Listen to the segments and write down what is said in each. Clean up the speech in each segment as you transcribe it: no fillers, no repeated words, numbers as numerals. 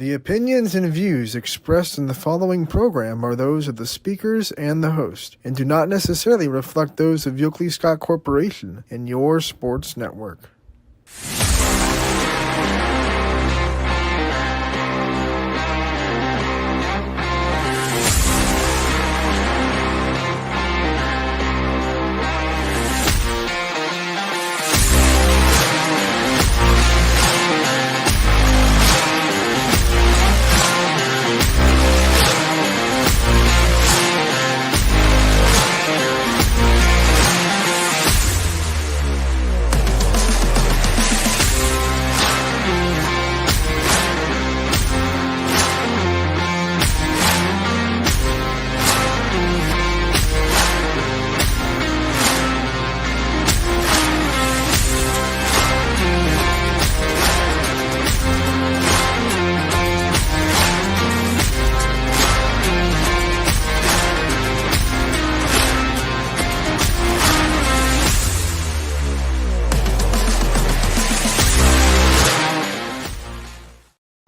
The opinions and views expressed in the following program are those of the speakers and the host, and do not necessarily reflect those of Yoakley Scott Corporation and your sports network.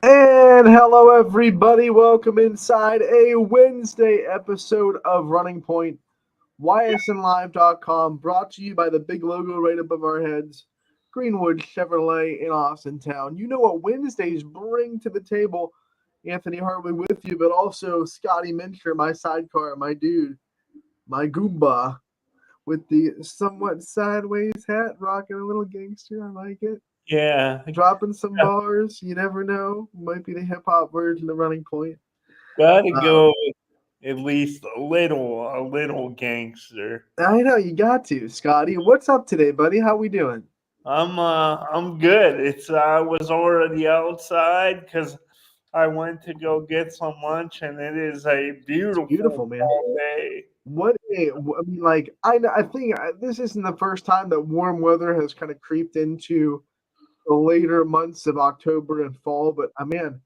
And hello, everybody. Welcome inside a Wednesday episode of Running Point, YSNLive.com, brought to you by the big logo right above our heads, Greenwood Chevrolet in Austintown. You know what Wednesdays bring to the table. Anthony Hartley with you, but also Scotty Mincher, my sidecar, my dude, my Goomba, with the somewhat sideways hat, rocking a little gangster. I like it. Yeah. Dropping some bars. You never know. Might be the hip-hop version of Running Point. Gotta go at least a little gangster. I know, you got to. Scotty, what's up today, buddy? How we doing? I'm good. I was already outside because I went to go get some lunch, and it is a beautiful man. day. I think this isn't the first time that warm weather has kind of creeped into the later months of October and fall, but man,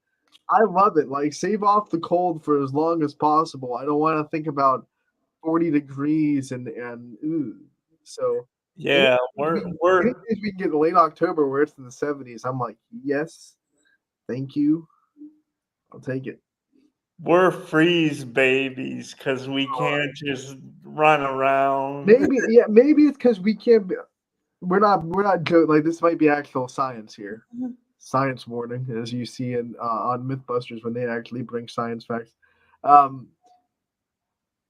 I love it. Like, save off the cold for as long as possible. I don't want to think about 40 degrees and ooh. So yeah, we can get in late October where it's in the 70s. I'm like, yes, thank you. I'll take it. We're freeze babies because we can't just run around. Maybe it's because we can't. We're not like, this might be actual science here. Science warning, as you see in on MythBusters when they actually bring science facts.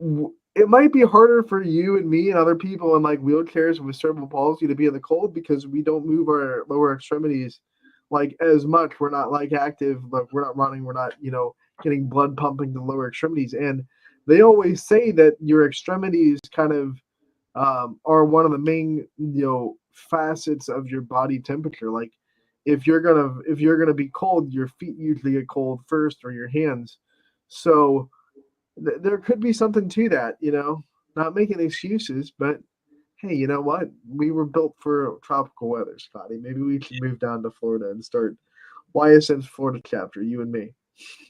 It might be harder for you and me and other people in like wheelchairs with cerebral palsy to be in the cold because we don't move our lower extremities like as much. We're not like active, like we're not running, we're not, getting blood pumping to the lower extremities. And they always say that your extremities kind of are one of the main, facets of your body temperature. Like if you're gonna be cold, your feet usually get cold first, or your hands. So there could be something to that, not making excuses, but hey, you know what? We were built for tropical weather, Scotty. Maybe we should move down to Florida and start YSN's Florida chapter, you and me.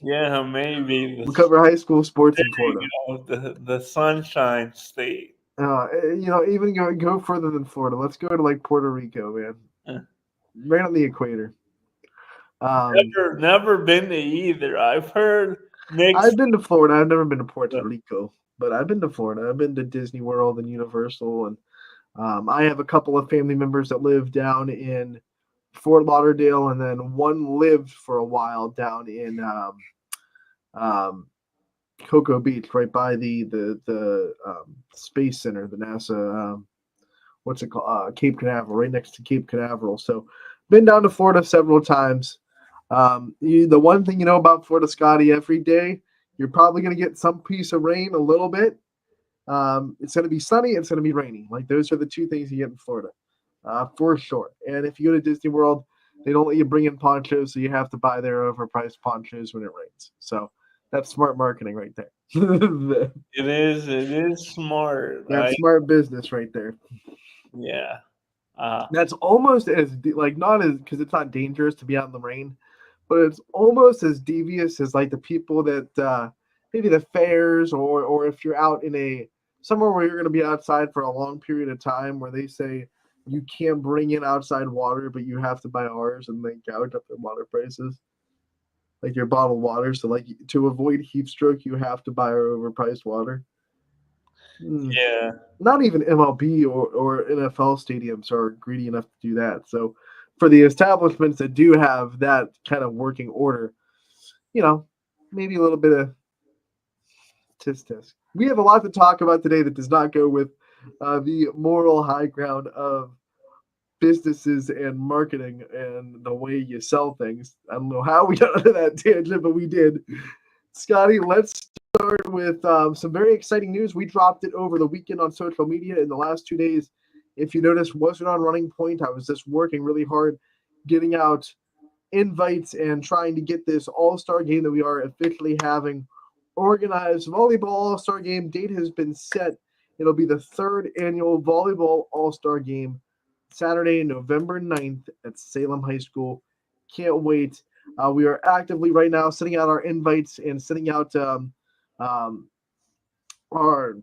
Yeah, maybe. We'll cover high school sports in Florida. The Sunshine State. Even go further than Florida. Let's go to like Puerto Rico, man. Right on the equator. Never been to either. I've heard. I've been to Florida. I've never been to Puerto Rico, but I've been to Florida. I've been to Disney World and Universal, and I have a couple of family members that live down in Fort Lauderdale, and then one lived for a while down in Cocoa Beach, right by the Space Center, the NASA, what's it called? Cape Canaveral, right next to Cape Canaveral. So, been down to Florida several times. The one thing you know about Florida, Scotty, every day you're probably going to get some piece of rain, a little bit. It's going to be sunny. It's going to be raining. Like, those are the two things you get in Florida, for sure. And if you go to Disney World, they don't let you bring in ponchos, so you have to buy their overpriced ponchos when it rains. So that's smart marketing right there. It is smart. That's smart business right there. Yeah. That's almost as not as, because it's not dangerous to be out in the rain, but it's almost as devious as like the people that maybe the fairs, or if you're out in somewhere where you're going to be outside for a long period of time, where they say you can't bring in outside water, but you have to buy ours, and they gouge up their water prices. like your bottled water. So like to avoid heat stroke, you have to buy our overpriced water. Yeah. Not even MLB or NFL stadiums are greedy enough to do that. So for the establishments that do have that kind of working order, maybe a little bit of tisk tisk. We have a lot to talk about today that does not go with the moral high ground of businesses and marketing and the way you sell things. I don't know how we got into that tangent, but we did. Scotty, let's start with some very exciting news. We dropped it over the weekend on social media in the last 2 days. If you noticed, wasn't on Running Point. I was just working really hard, getting out invites and trying to get this all-star game that we are officially having organized. Volleyball all-star game date has been set. It'll be the third annual volleyball all-star game, Saturday, November 9th at Salem High School. Can't wait. We are actively right now sending out our invites and sending out um, our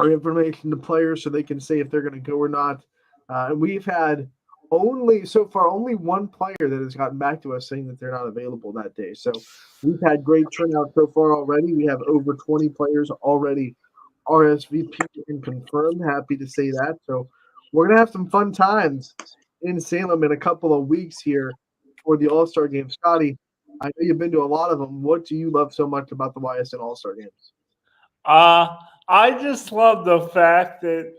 information to players so they can say if they're going to go or not. And we've had only one player that has gotten back to us saying that they're not available that day. So we've had great turnout so far already. We have over 20 players already RSVP and confirmed. Happy to say that. So we're gonna have some fun times in Salem in a couple of weeks here for the All Star Game. Scotty, I know you've been to a lot of them. What do you love so much about the YSN All Star Games? Uh, I just love the fact that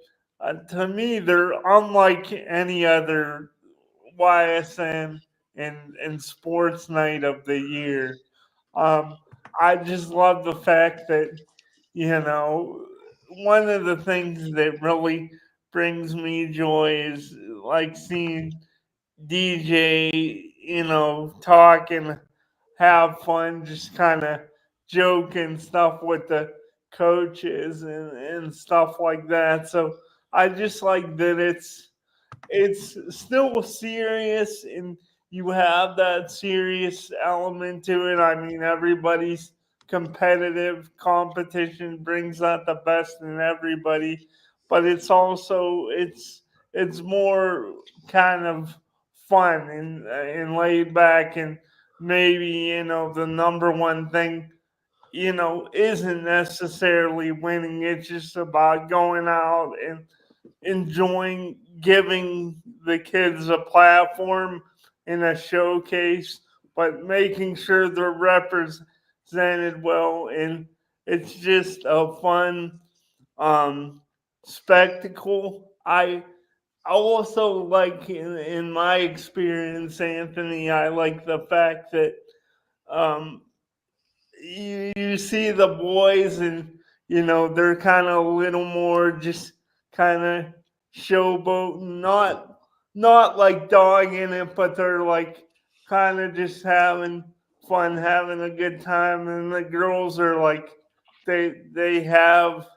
to me they're unlike any other YSN and sports night of the year. Um, I just love the fact that you know one of the things that really brings me joy is like seeing DJ, talk and have fun, just kind of joke and stuff with the coaches and stuff like that. So I just like that it's still serious and you have that serious element to it. I mean, everybody's competitive. Competition brings out the best in everybody, but it's more kind of fun and laid back, and maybe the number one thing isn't necessarily winning. It's just about going out and enjoying giving the kids a platform in a showcase, but making sure they're represented well. And it's just a fun um, spectacle. I also like, in my experience, Anthony, I like the fact that um, you see the boys and they're kind of a little more just kind of showboating, not like dogging it, but they're like kind of just having fun, having a good time. And the girls are like they have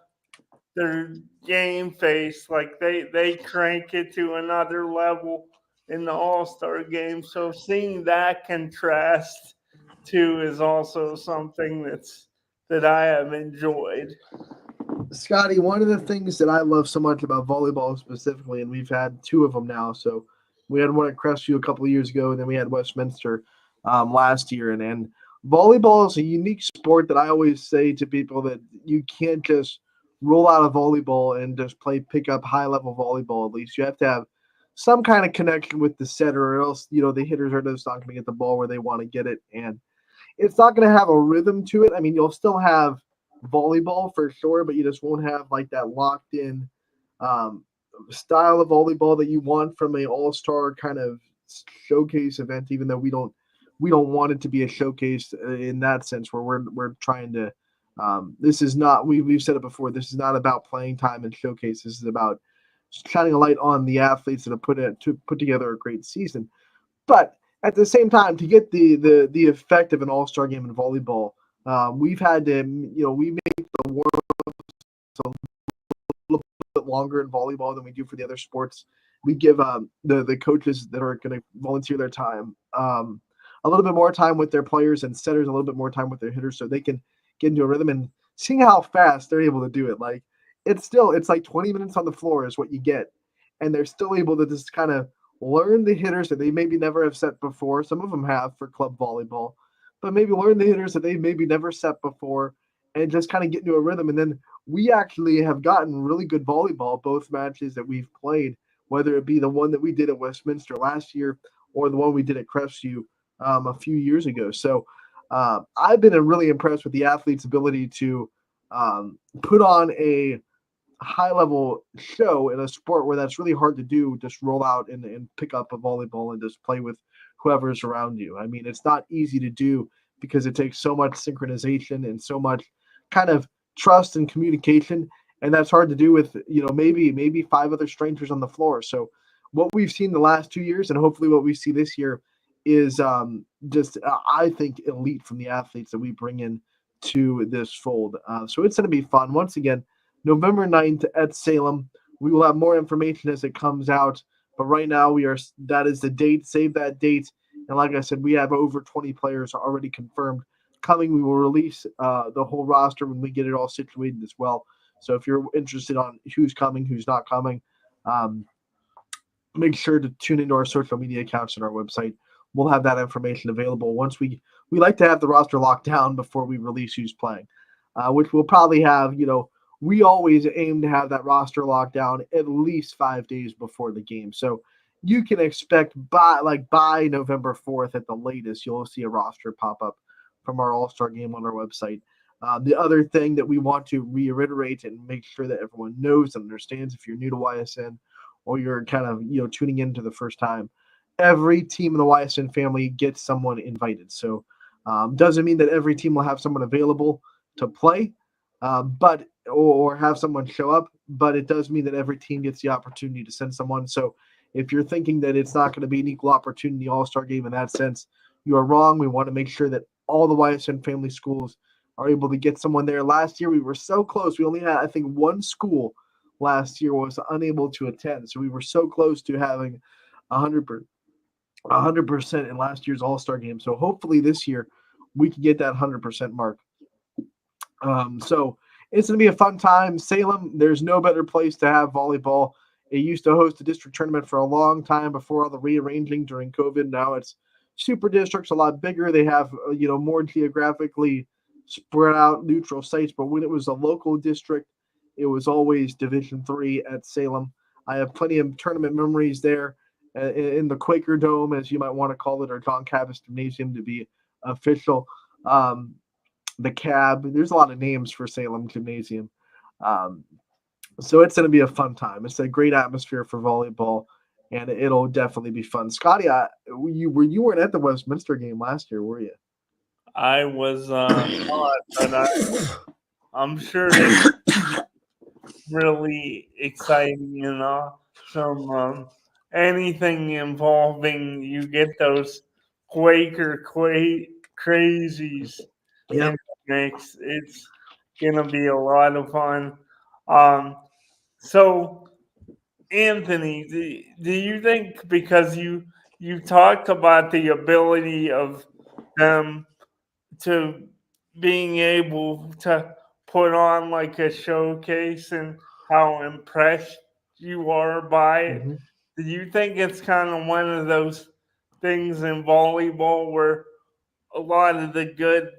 their game face, like they crank it to another level in the all-star game. So seeing that contrast too is also something that I have enjoyed. Scotty, one of the things that I love so much about volleyball specifically, and we've had two of them now. So we had one at Crestview a couple of years ago, and then we had Westminster last year. And volleyball is a unique sport that I always say to people that you can't just roll out of volleyball and just pick up high level volleyball. At least you have to have some kind of connection with the setter, or else the hitters are just not going to get the ball where they want to get it, and it's not going to have a rhythm to it. I mean, you'll still have volleyball for sure, but you just won't have like that locked in um, style of volleyball that you want from a all star kind of showcase event. Even though we don't want it to be a showcase in that sense, where we're trying to. This is not we've said it before. This is not about playing time and showcase. This is about shining a light on the athletes that have put together a great season. But at the same time, to get the effect of an all star game in volleyball, we've had to we make the warm a little bit longer in volleyball than we do for the other sports. We give the coaches that are going to volunteer their time a little bit more time with their players, and setters a little bit more time with their hitters, so they can get into a rhythm. And seeing how fast they're able to do it, like it's like 20 minutes on the floor is what you get, and they're still able to just kind of learn the hitters that they maybe never have set before. Some of them have for club volleyball, but maybe learn the hitters that they maybe never set before and just kind of get into a rhythm. And then we actually have gotten really good volleyball both matches that we've played, whether it be the one that we did at Westminster last year or the one we did at Crestview a few years ago. So I've been really impressed with the athletes' ability to put on a high level show in a sport where that's really hard to do. Just roll out and pick up a volleyball and just play with whoever's around you. I mean, it's not easy to do because it takes so much synchronization and so much kind of trust and communication, and that's hard to do with maybe five other strangers on the floor. So what we've seen the last 2 years and hopefully what we see this year is just I think elite from the athletes that we bring in to this fold. So it's going to be fun. Once again, November 9th at Salem. We will have more information as it comes out. But right now, that is the date. Save that date. And like I said, we have over 20 players already confirmed coming. We will release the whole roster when we get it all situated as well. So if you're interested on who's coming, who's not coming, um, make sure to tune into our social media accounts and our website. We'll have that information available once we like to have the roster locked down before we release who's playing, which we'll probably have. We always aim to have that roster locked down at least 5 days before the game. So you can expect by November 4th at the latest, you'll see a roster pop up from our All-Star game on our website. The other thing that we want to reiterate and make sure that everyone knows and understands, if you're new to YSN or you're kind of tuning in to the first time, every team in the YSN family gets someone invited. So doesn't mean that every team will have someone available to play, but or have someone show up, but it does mean that every team gets the opportunity to send someone. So if you're thinking that it's not going to be an equal opportunity All-Star game in that sense, you are wrong. We want to make sure that all the YSN family schools are able to get someone there. Last year we were so close. We only had, I think, one school last year was unable to attend. So we were so close to having 100% in last year's All-Star game. So hopefully this year we can get that 100% mark. So it's going to be a fun time. Salem, there's no better place to have volleyball. It used to host a district tournament for a long time before all the rearranging during COVID. Now it's super districts, a lot bigger. They have, more geographically spread out neutral sites. But when it was a local district, it was always Division III at Salem. I have plenty of tournament memories there in the Quaker Dome, as you might want to call it, or John Cabot Gymnasium to be official. The Cab. There's a lot of names for Salem Gymnasium. Um, so it's going to be a fun time. It's a great atmosphere for volleyball, and it'll definitely be fun. Scotty, you weren't at the Westminster game last year, were you? I was not, but I'm sure they really exciting and awesome. Anything involving you get those Quaker crazies in Yep. the mix. It's gonna be a lot of fun. Um, so Anthony, do you think because you talked about the ability of them to being able to put on like a showcase and how impressed you are by it. Mm-hmm. Do you think it's kind of one of those things in volleyball where a lot of the good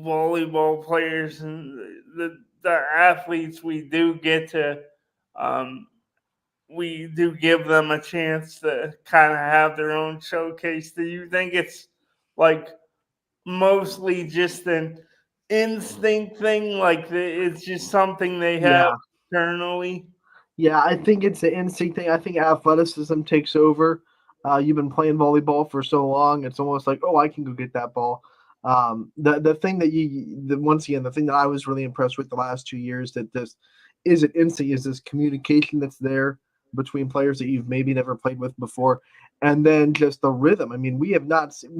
volleyball players and the athletes we do get to um, we do give them a chance to kind of have their own showcase? Do you think it's like mostly just an instinct thing, like it's just something they have Yeah. internally? Yeah, I think it's an instinct thing. I think athleticism takes over. You've been playing volleyball for so long; it's almost like, oh, I can go get that ball. The thing that once again, the thing that I was really impressed with the last 2 years that this is an instinct is this communication that's there between players that you've maybe never played with before, and then just the rhythm. I mean, we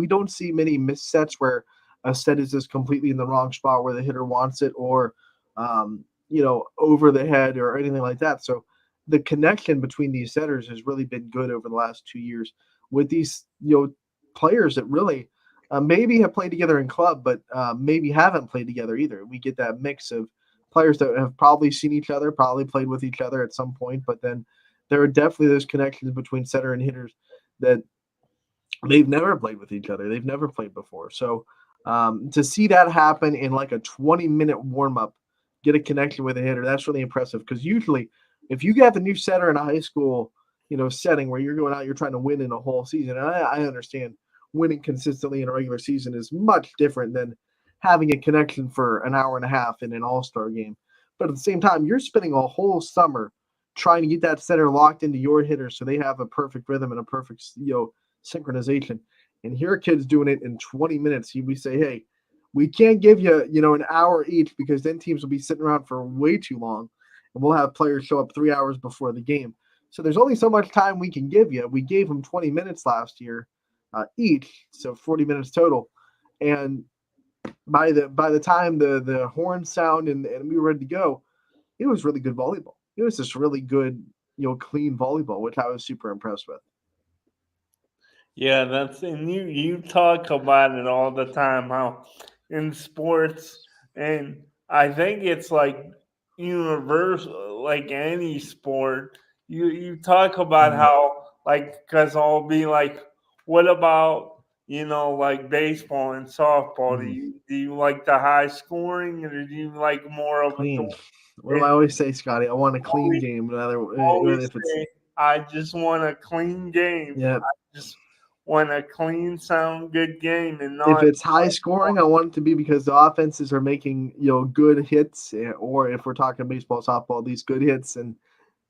don't see many missed sets where a set is just completely in the wrong spot where the hitter wants it, or over the head or anything like that. So the connection between these setters has really been good over the last 2 years with these players that really maybe have played together in club, but maybe haven't played together either. We get that mix of players that have probably seen each other, probably played with each other at some point, but then there are definitely those connections between setter and hitters that they've never played with each other. They've never played before. So To see that happen in like a 20-minute warm up, get a connection with a hitter, that's really impressive. Because usually, if you got the new setter in a high school, setting where you're going out, you're trying to win in a whole season. And I understand winning consistently in a regular season is much different than having a connection for an hour and a half in an all-star game. But at the same time, you're spending a whole summer trying to get that setter locked into your hitter so they have a perfect rhythm and a perfect synchronization. And here kids doing it in 20 minutes. We say, hey, we can't give you, an hour each because then teams will be sitting around for way too long, and we'll have players show up 3 hours before the game. So there's only so much time we can give you. We gave them 20 minutes last year each, so 40 minutes total. And by the time the horns sound and we were ready to go, it was really good volleyball. It was just really good, clean volleyball, which I was super impressed with. Yeah, that's and you talk about it all the time how in sports, and I think it's like universal, like any sport. You talk about Mhm. how like because I'll be like, what about like baseball and softball? Do Mhm. you like the high scoring, or do you like more of a Clean. What do and I always say, Scotty? I want a clean always game. always If it's say I just want a clean game. yeah, Just want a clean, sound, good game, and if not it's high scoring, I want it to be because the offenses are making good hits, or if we're talking baseball, softball, these good hits and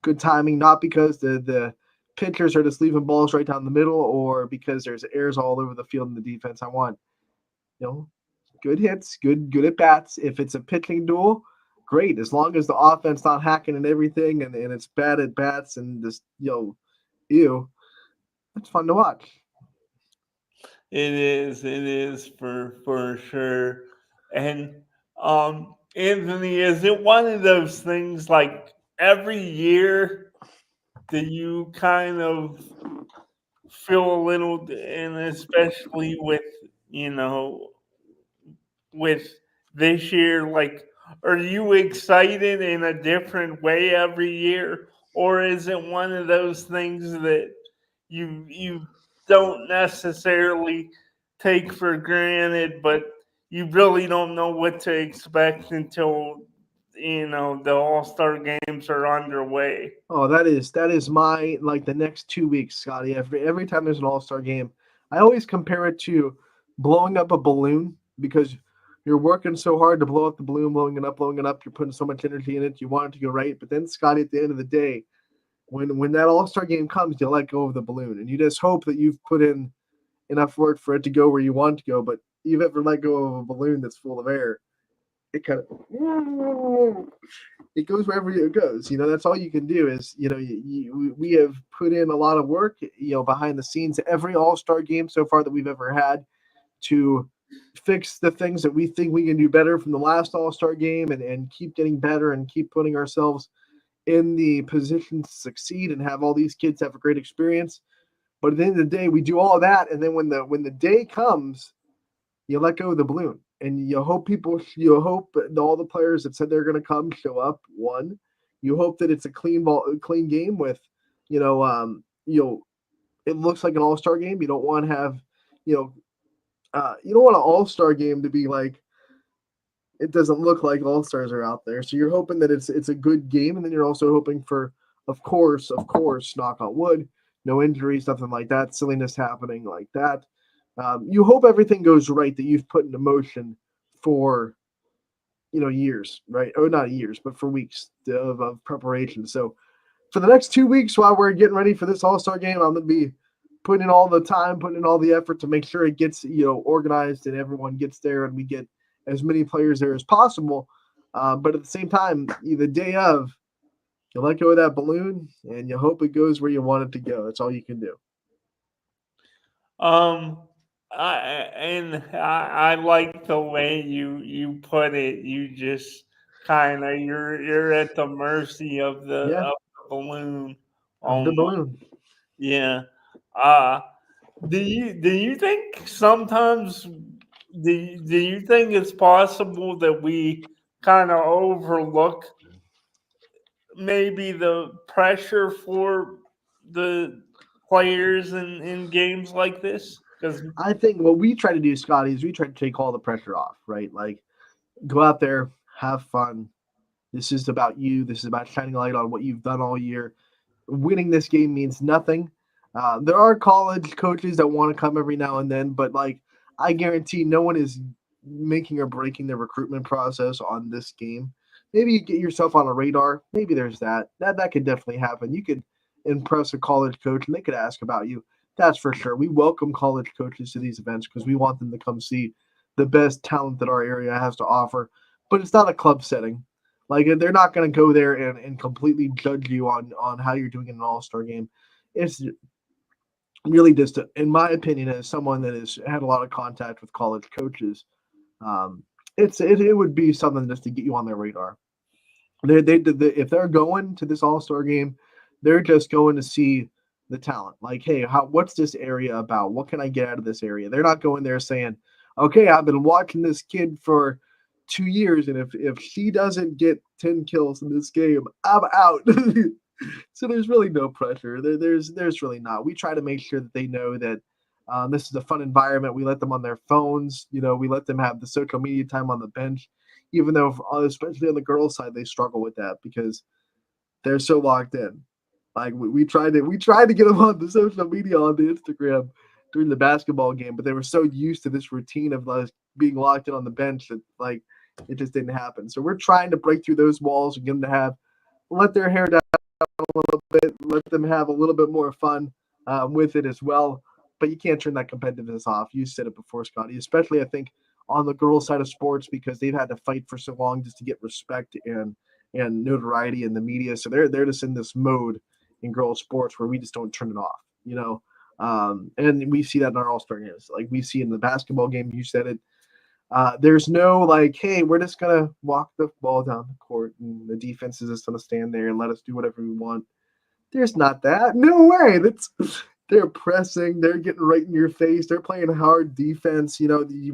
good timing, not because the pitchers are just leaving balls right down the middle, or because there's errors all over the field in the defense. I want you know good hits, good at bats. If it's a pitching duel, great. As long as the offense not hacking and everything, and it's bad at bats and just ew, it's fun to watch. it is for sure. And Anthony, is it one of those things like every year that you kind of feel a little, and especially with you know with this year? Like, are you excited in a different way every year, or is it one of those things that you don't necessarily take for granted, but you really don't know what to expect until the All Star games are underway? Oh, that is my like the next 2 weeks, Scotty. Every time there's an All Star game, I always compare it to blowing up a balloon because you're working so hard to blow up the balloon, blowing it up, blowing it up. You're putting so much energy in it. You want it to go right, but then Scotty, at the end of the day, when that All Star game comes, you let go of the balloon, and you just hope that you've put in enough work for it to go where you want to go. But you've ever let go of a balloon that's full of air, it kind of it goes wherever it goes. That's all you can do is, we have put in a lot of work, behind the scenes, every All Star game so far that we've ever had to fix the things that we think we can do better from the last All Star game and keep getting better and keep putting ourselves in the position to succeed and have all these kids have a great experience. But at the end of the day, we do all of that. And then when the day comes, you let go of the balloon and you hope that all the players that said they're going to come show up. One, you hope that it's a clean game with, you know, it looks like an all-star game. You don't want to have, you know, you don't want an all-star game to be like, it doesn't look like all-stars are out there. So you're hoping that it's a good game. And then you're also hoping for, of course, knock on wood, no injuries, nothing like that, silliness happening like that. You hope everything goes right that you've put into motion for years, right? Or not years, but for weeks of preparation. So for the next 2 weeks while we're getting ready for this All-Star game, I'm gonna be putting in all the time, putting in all the effort to make sure it gets organized and everyone gets there and we get as many players there as possible. But at the same time, the day of, you let go of that balloon and you hope it goes where you want it to go. That's all you can do. Um, I like the way you put it. You just kind of you're at the mercy of Yeah, the balloon. of the Um, balloon. yeah. Uh do you think sometimes do you think it's possible that we kind of overlook maybe the pressure for the players in games like this? Because I think what we try to do, Scotty, is we try to take all the pressure off, right? Like, go out there, have fun. This is about you. This is about shining a light on what you've done all year. Winning this game means nothing. There are college coaches that want to come every now and then, but like I guarantee no one is making or breaking the recruitment process on this game. Maybe you get yourself on a radar. Maybe there's that. That could definitely happen. You could impress a college coach and they could ask about you. That's for sure. We welcome college coaches to these events because we want them to come see the best talent that our area has to offer. But it's not a club setting. Like they're not going to go there and completely judge you on how you're doing in an all star game. It's really just, in my opinion, as someone that has had a lot of contact with college coaches, um, it would be something just to get you on their radar. If they're going to this All Star game, they're just going to see the talent. Like, hey, what's this area about? What can I get out of this area? They're not going there saying, okay, I've been watching this kid for 2 years, and if she doesn't get 10 kills in this game, I'm out. So there's really no pressure. There's really not. We try to make sure that they know that this is a fun environment. We let them on their phones. We let them have the social media time on the bench, even though, especially on the girls' side, they struggle with that because they're so locked in. Like we tried to get them on the social media on the Instagram during the basketball game, but they were so used to this routine of like being locked in on the bench that like it just didn't happen. So we're trying to break through those walls and get them to let their hair down a little bit, let them have a little bit more fun with it as well. But you can't turn that competitiveness off. You said it before, Scotty, especially I think on the girls' side of sports because they've had to fight for so long just to get respect and notoriety in the media. So they're just in this mode in girls' sports where we just don't turn it off. And we see that in our All-Star games. Like we see in the basketball game, you said it. There's no like, hey, we're just gonna walk the ball down the court and the defense is just gonna stand there and let us do whatever we want. There's not that. No way. They're pressing. They're getting right in your face. They're playing hard defense. We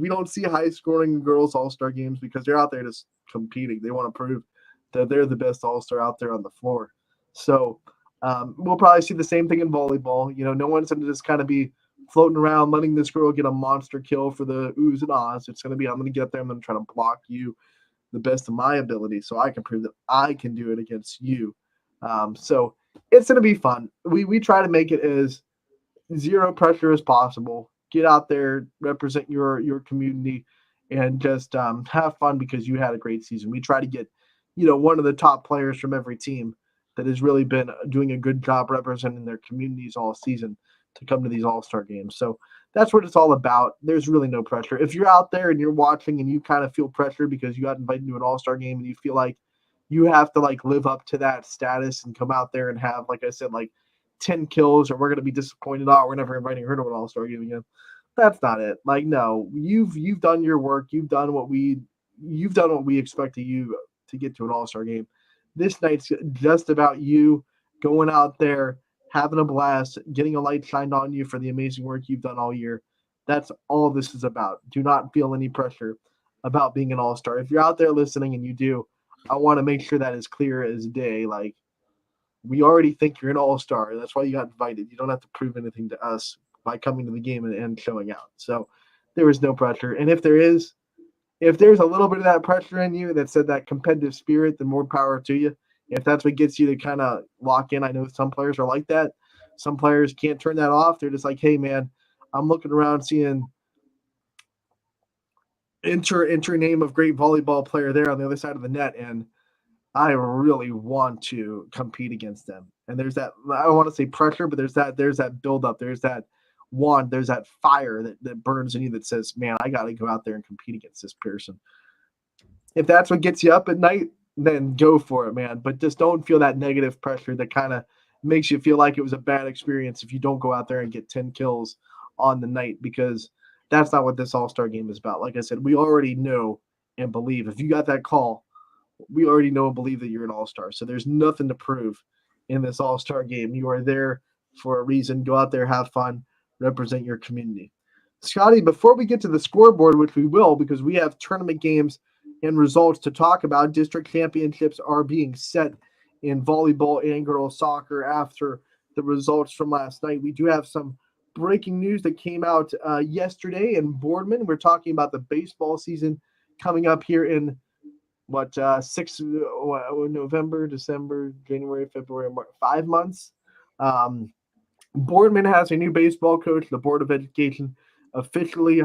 don't see high scoring girls All Star games because they're out there just competing. They want to prove that they're the best All Star out there on the floor. So we'll probably see the same thing in volleyball. No one's going to just kind of be floating around letting this girl get a monster kill for the oohs and ahs. It's going to be, I'm going to get there. I'm going to try to block you the best of my ability so I can prove that I can do it against you. So it's going to be fun. We try to make it as zero pressure as possible. Get out there, represent your community, and just have fun because you had a great season. We try to get, one of the top players from every team that has really been doing a good job representing their communities all season to come to these All-Star games. So that's what it's all about. There's really no pressure. If you're out there and you're watching and you kind of feel pressure because you got invited to an All-Star game and you feel like you have to like live up to that status and come out there and have, like I said, like 10 kills, or we're going to be disappointed. Oh, we're never inviting her to an All-Star game again. That's not it. Like, no, you've done your work. You've done what we expect of you to get to an All-Star game. This night's just about you going out there, having a blast, getting a light shined on you for the amazing work you've done all year. That's all this is about. Do not feel any pressure about being an All-Star. If you're out there listening and you do, I want to make sure that is clear as day. Like, we already think you're an all-star. That's why you got invited. You don't have to prove anything to us by coming to the game and showing out. So there is no pressure. And if there's a little bit of that pressure in you that said that competitive spirit, then more power to you. If that's what gets you to kind of lock in, I know some players are like that. Some players can't turn that off. They're just like, hey, man, I'm looking around seeing enter name of great volleyball player there on the other side of the net, and I really want to compete against them. And there's that, I don't want to say pressure, but there's that buildup. There's that fire that burns in you that says, man, I got to go out there and compete against this person. If that's what gets you up at night, then go for it, man. But just don't feel that negative pressure that kind of makes you feel like it was a bad experience if you don't go out there and get 10 kills on the night, because that's not what this All-Star game is about. Like I said, we already know and believe if you got that call, we already know and believe that you're an all-star. So there's nothing to prove in this all-star game. You are there for a reason. Go out there, have fun, represent your community. Scotty, before we get to the scoreboard, which we will because we have tournament games and results to talk about, district championships are being set in volleyball and girls soccer after the results from last night. We do have some breaking news that came out yesterday in Boardman. We're talking about the baseball season coming up here in 6 November, December, January, February, March, 5 months. Boardman has a new baseball coach. The Board of Education officially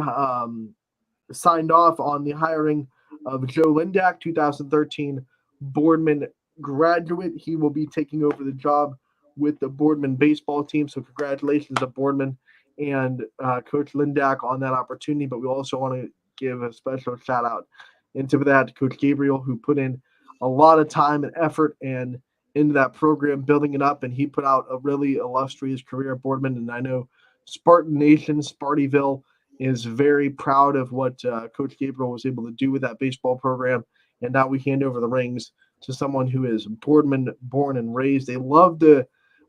signed off on the hiring of Joe Lindak, 2013 Boardman graduate. He will be taking over the job with the Boardman baseball team. So congratulations to Boardman and Coach Lindak on that opportunity. But we also want to give a special shout out into that to Coach Gabriel, who put in a lot of time and effort and into that program, building it up. And he put out a really illustrious career at Boardman. And I know Spartan Nation, Spartyville, is very proud of what Coach Gabriel was able to do with that baseball program. And now we hand over the rings to someone who is Boardman born and raised.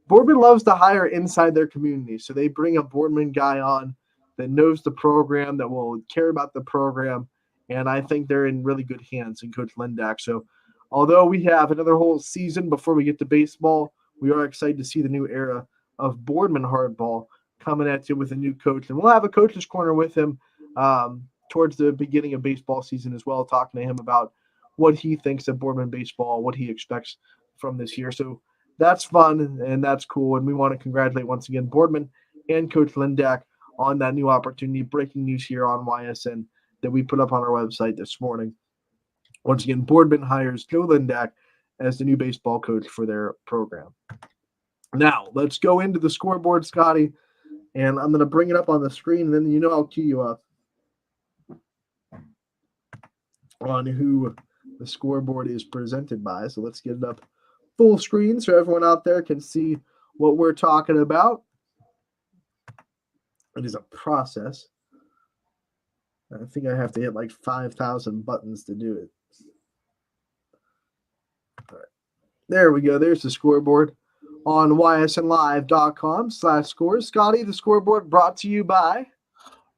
Boardman loves to hire inside their community. So they bring a Boardman guy on that knows the program, that will care about the program. And I think they're in really good hands in Coach Lindak. So although we have another whole season before we get to baseball, we are excited to see the new era of Boardman hardball coming at you with a new coach. And we'll have a coach's corner with him towards the beginning of baseball season as well, talking to him about what he thinks of Boardman baseball, what he expects from this year. So that's fun and that's cool. And we want to congratulate once again Boardman and Coach Lindak on that new opportunity. Breaking news here on YSN that we put up on our website this morning. Once again, Boardman hires Joe Lindak as the new baseball coach for their program. Now, let's go into the scoreboard, Scotty. And I'm going to bring it up on the screen, and then I'll cue you up on who the scoreboard is presented by. So let's get it up full screen so everyone out there can see what we're talking about. It is a process. I think I have to hit like 5,000 buttons to do it. All right. There we go. There's the scoreboard on ysnlive.com/scores. Scotty, the scoreboard brought to you by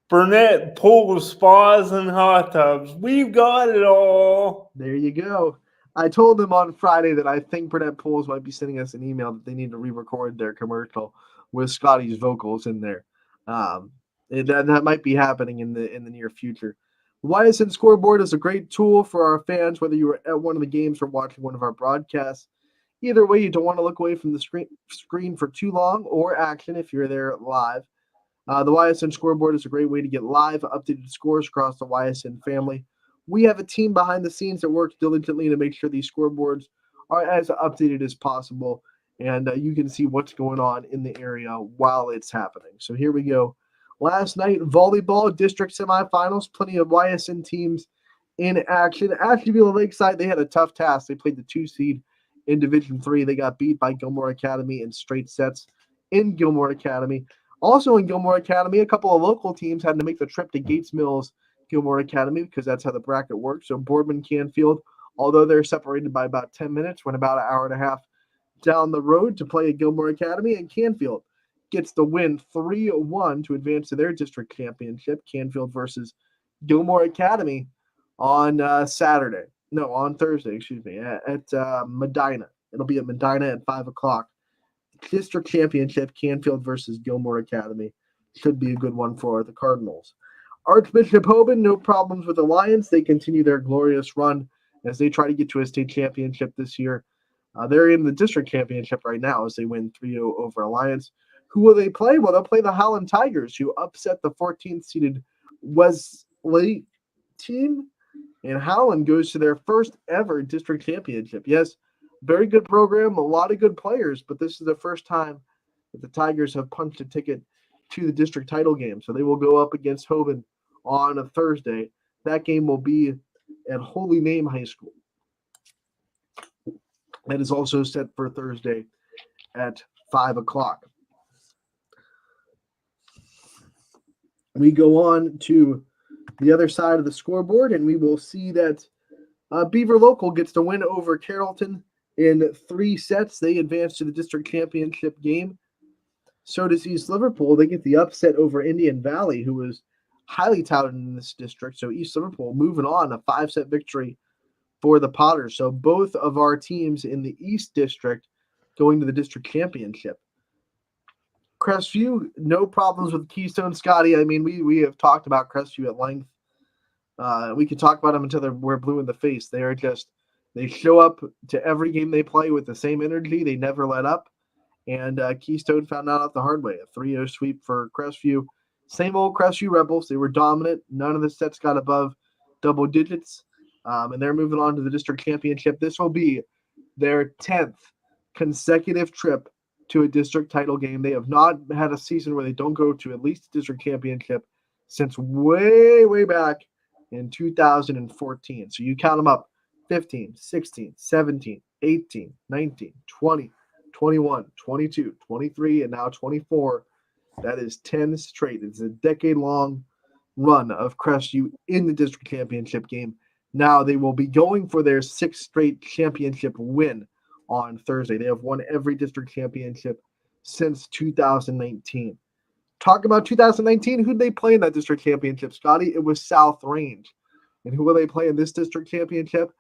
Burnett Pool Spas and Hot Tubs. We've got it all. There you go. I told them on Friday that I think Burnett Pools might be sending us an email that they need to re-record their commercial with Scotty's vocals in there. That might be happening in the near future. YSN Scoreboard is a great tool for our fans, whether you were at one of the games or watching one of our broadcasts. Either way, you don't want to look away from the screen for too long, or action if you're there live. The YSN Scoreboard is a great way to get live, updated scores across the YSN family. We have a team behind the scenes that works diligently to make sure these scoreboards are as updated as possible, and you can see what's going on in the area while it's happening. So here we go. Last night, volleyball district semifinals, plenty of YSN teams in action. Asheville Lakeside, they had a tough task. They played the 2 seed in Division 3. They got beat by Gilmore Academy in straight sets in Gilmore Academy. Also in Gilmore Academy, a couple of local teams had to make the trip to Gates Mills Gilmore Academy because that's how the bracket works. So Boardman Canfield, although they're separated by about 10 minutes, went about an hour and a half down the road to play at Gilmore Academy, and Canfield gets the win 3-1 to advance to their district championship. Canfield versus Gilmore Academy on Thursday, at Medina. It'll be at Medina at 5 o'clock. District championship, Canfield versus Gilmore Academy. Should be a good one for the Cardinals. Archbishop Hoban, no problems with Alliance. They continue their glorious run as they try to get to a state championship this year. They're in the district championship right now as they win 3-0 over Alliance. Who will they play? Well, they'll play the Howland Tigers, who upset the 14th-seeded Wesley team. And Howland goes to their first ever district championship. Yes, very good program, a lot of good players, but this is the first time that the Tigers have punched a ticket to the district title game. So they will go up against Hoban on a Thursday. That game will be at Holy Name High School. That is also set for Thursday at 5 o'clock. We go on to the other side of the scoreboard, and we will see that Beaver Local gets the win over Carrollton in 3 sets. They advance to the district championship game. So does East Liverpool. They get the upset over Indian Valley, who was highly touted in this district. So East Liverpool moving on, a 5-set victory for the Potters. So both of our teams in the East District going to the district championship. Crestview, no problems with Keystone, Scotty. I mean, we have talked about Crestview at length. We could talk about them until we're blue in the face. They show up to every game they play with the same energy. They never let up. And Keystone found out the hard way. A 3-0 sweep for Crestview. Same old Crestview Rebels. They were dominant. None of the sets got above double digits. And they're moving on to the district championship. This will be their 10th consecutive trip to a district title game. They have not had a season where they don't go to at least a district championship since way, way back in 2014. So you count them up: 15, 16, 17, 18, 19, 20, 21, 22, 23, and now 24. That is 10 straight. It's a decade-long run of Crestview in the district championship game. Now they will be going for their 6th straight championship win on Thursday. They have won every district championship since 2019. Talk about 2019. Who did they play in that district championship, Scotty? It was South Range. And who will they play in this district championship?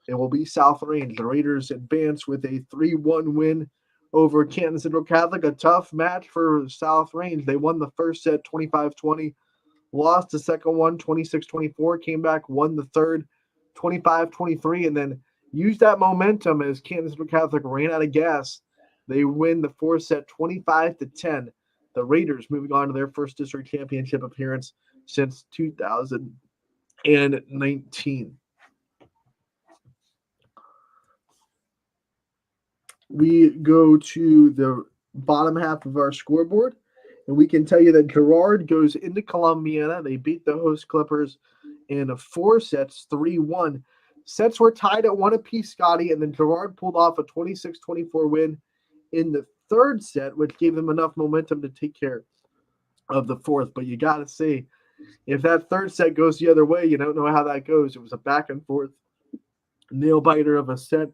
It will be South Range. The Raiders advance with a 3-1 win over Canton Central Catholic. A tough match for South Range. They won the first set 25-20, lost the second one 26-24, came back, won the third 25-23, and then used that momentum as Canton Central Catholic ran out of gas. They win the fourth set 25-10. The Raiders moving on to their first district championship appearance since 2019. We go to the bottom half of our scoreboard, and we can tell you that Girard goes into Columbiana. They beat the host Clippers in 4 sets, 3-1. Sets were tied at 1 apiece, Scotty, and then Girard pulled off a 26-24 win in the third set, which gave them enough momentum to take care of the fourth. But you got to say, if that third set goes the other way, you don't know how that goes. It was a back and forth nail-biter of a set.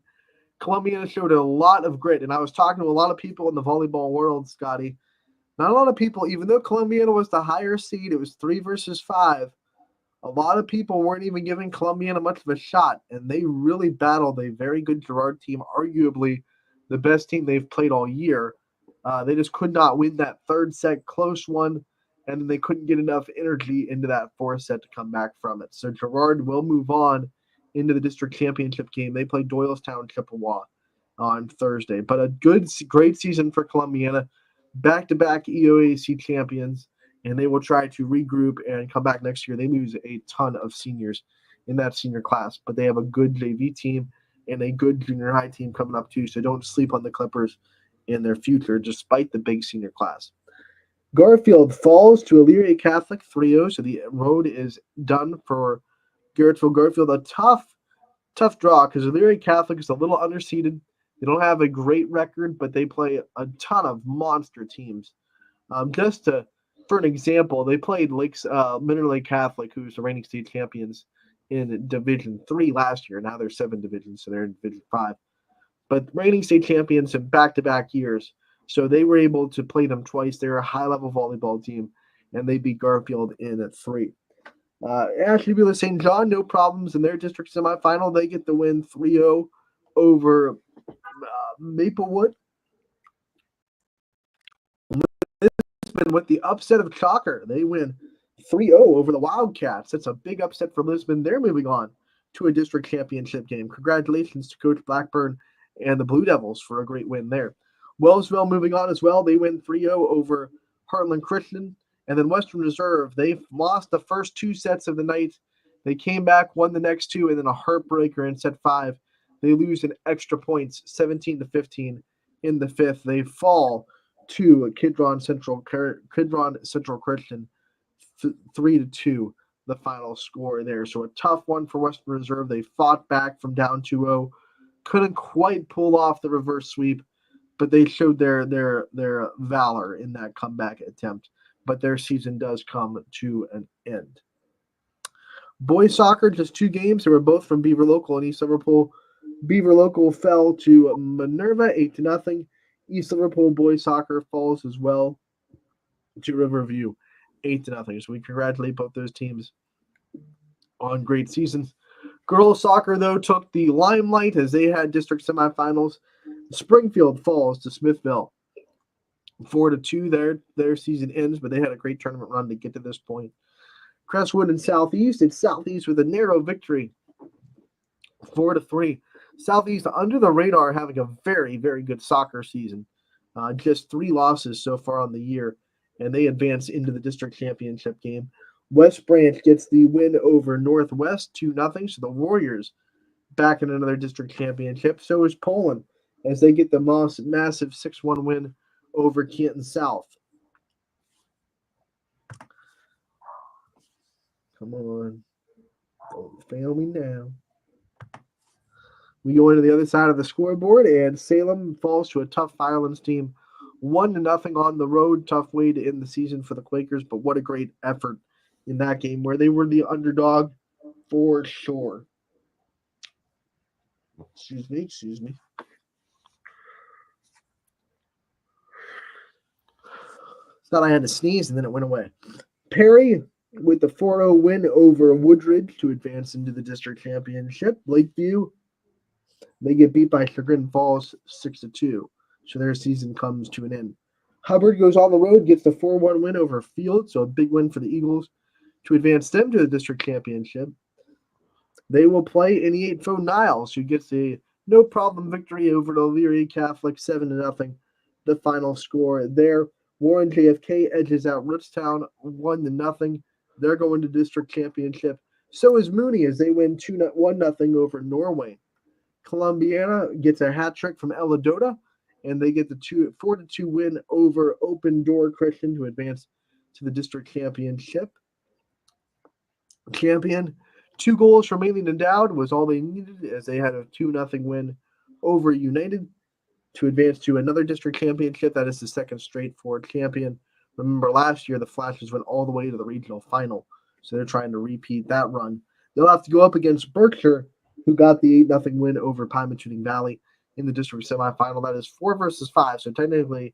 Columbiana showed a lot of grit, and I was talking to a lot of people in the volleyball world, Scotty. Not a lot of people, even though Columbiana was the higher seed, it was 3 versus 5. A lot of people weren't even giving Columbiana much of a shot, and they really battled a very good Girard team, arguably the best team they've played all year. They just could not win that third set, close one, and then they couldn't get enough energy into that fourth set to come back from it. So Girard will move on into the district championship game. They play Doylestown Chippewa on Thursday. But a great season for Columbiana, back-to-back EOAC champions, and they will try to regroup and come back next year. They lose a ton of seniors in that senior class, but they have a good JV team and a good junior high team coming up too, so don't sleep on the Clippers in their future, despite the big senior class. Garfield falls to Elyria Catholic 3-0, so the road is done for Garrettsville Garfield. A tough draw because Elyria Catholic is a little underseeded. They don't have a great record, but they play a ton of monster teams. For an example, they played Mineral Lake Catholic, who's the reigning state champions in Division 3 last year. Now they're 7 divisions, so they're in Division 5. But reigning state champions in back-to-back years. So they were able to play them twice. They're a high-level volleyball team, and they beat Garfield in 3. Ashtabula St. John, no problems in their district semifinal. They get the win 3-0 over Maplewood. Lisbon with the upset of Chalker. They win 3-0 over the Wildcats. That's a big upset for Lisbon. They're moving on to a district championship game. Congratulations to Coach Blackburn and the Blue Devils for a great win there. Wellsville moving on as well. They win 3-0 over Heartland Christian. And then Western Reserve, they've lost the first 2 sets of the night. They came back, won the next 2, and then a heartbreaker in set 5. They lose in extra points, 17-15 in the 5th. They fall to Kidron Central Christian, 3-2, the final score there. So a tough one for Western Reserve. They fought back from down 2-0. Couldn't quite pull off the reverse sweep, but they showed their valor in that comeback attempt. But their season does come to an end. Boys soccer, just 2 games. They were both from Beaver Local and East Liverpool. Beaver Local fell to Minerva 8-0. East Liverpool boys soccer falls as well to Riverview 8-0. So we congratulate both those teams on great seasons. Girls soccer, though, took the limelight as they had district semifinals. Springfield falls to Smithville 4-2, their season ends, but they had a great tournament run to get to this point. Crestwood and Southeast. It's Southeast with a narrow victory, 4-3. Southeast under the radar, having a very, very good soccer season. Just 3 losses so far on the year, and they advance into the district championship game. West Branch gets the win over Northwest 2-0. So the Warriors back in another district championship. So is Poland as they get the massive 6-1 win over Canton South. Come on. Don't fail me now. We go into the other side of the scoreboard, and Salem falls to a tough Firelands team. 1-0 on the road. Tough way to end the season for the Quakers, but what a great effort in that game where they were the underdog for sure. Excuse me. Thought I had to sneeze, and then it went away. Perry with the 4-0 win over Woodridge to advance into the district championship. Lakeview, they get beat by Chagrin Falls 6-2, so their season comes to an end. Hubbard goes on the road, gets the 4-1 win over Field, so a big win for the Eagles to advance them to the district championship. They will play Indiana Niles, who gets a no-problem victory over the Leary Catholic 7-0. The final score there. Warren JFK edges out Rootstown 1-0. They're going to district championship. So is Mooney as they win 1-0 over Norway. Columbiana gets a hat trick from Eladota, and they get the 4-2 win over Open Door Christian to advance to the district championship. Champion, 2 goals from Mainly Endowed was all they needed as they had a 2-0 win over United to advance to another district championship. That is the second straight for champion. Remember, last year the Flashes went all the way to the regional final, so they're trying to repeat that run. They'll have to go up against Berkshire, who got the 8-0 win over Pymatuning Valley in the district semifinal. That is 4 versus 5, so technically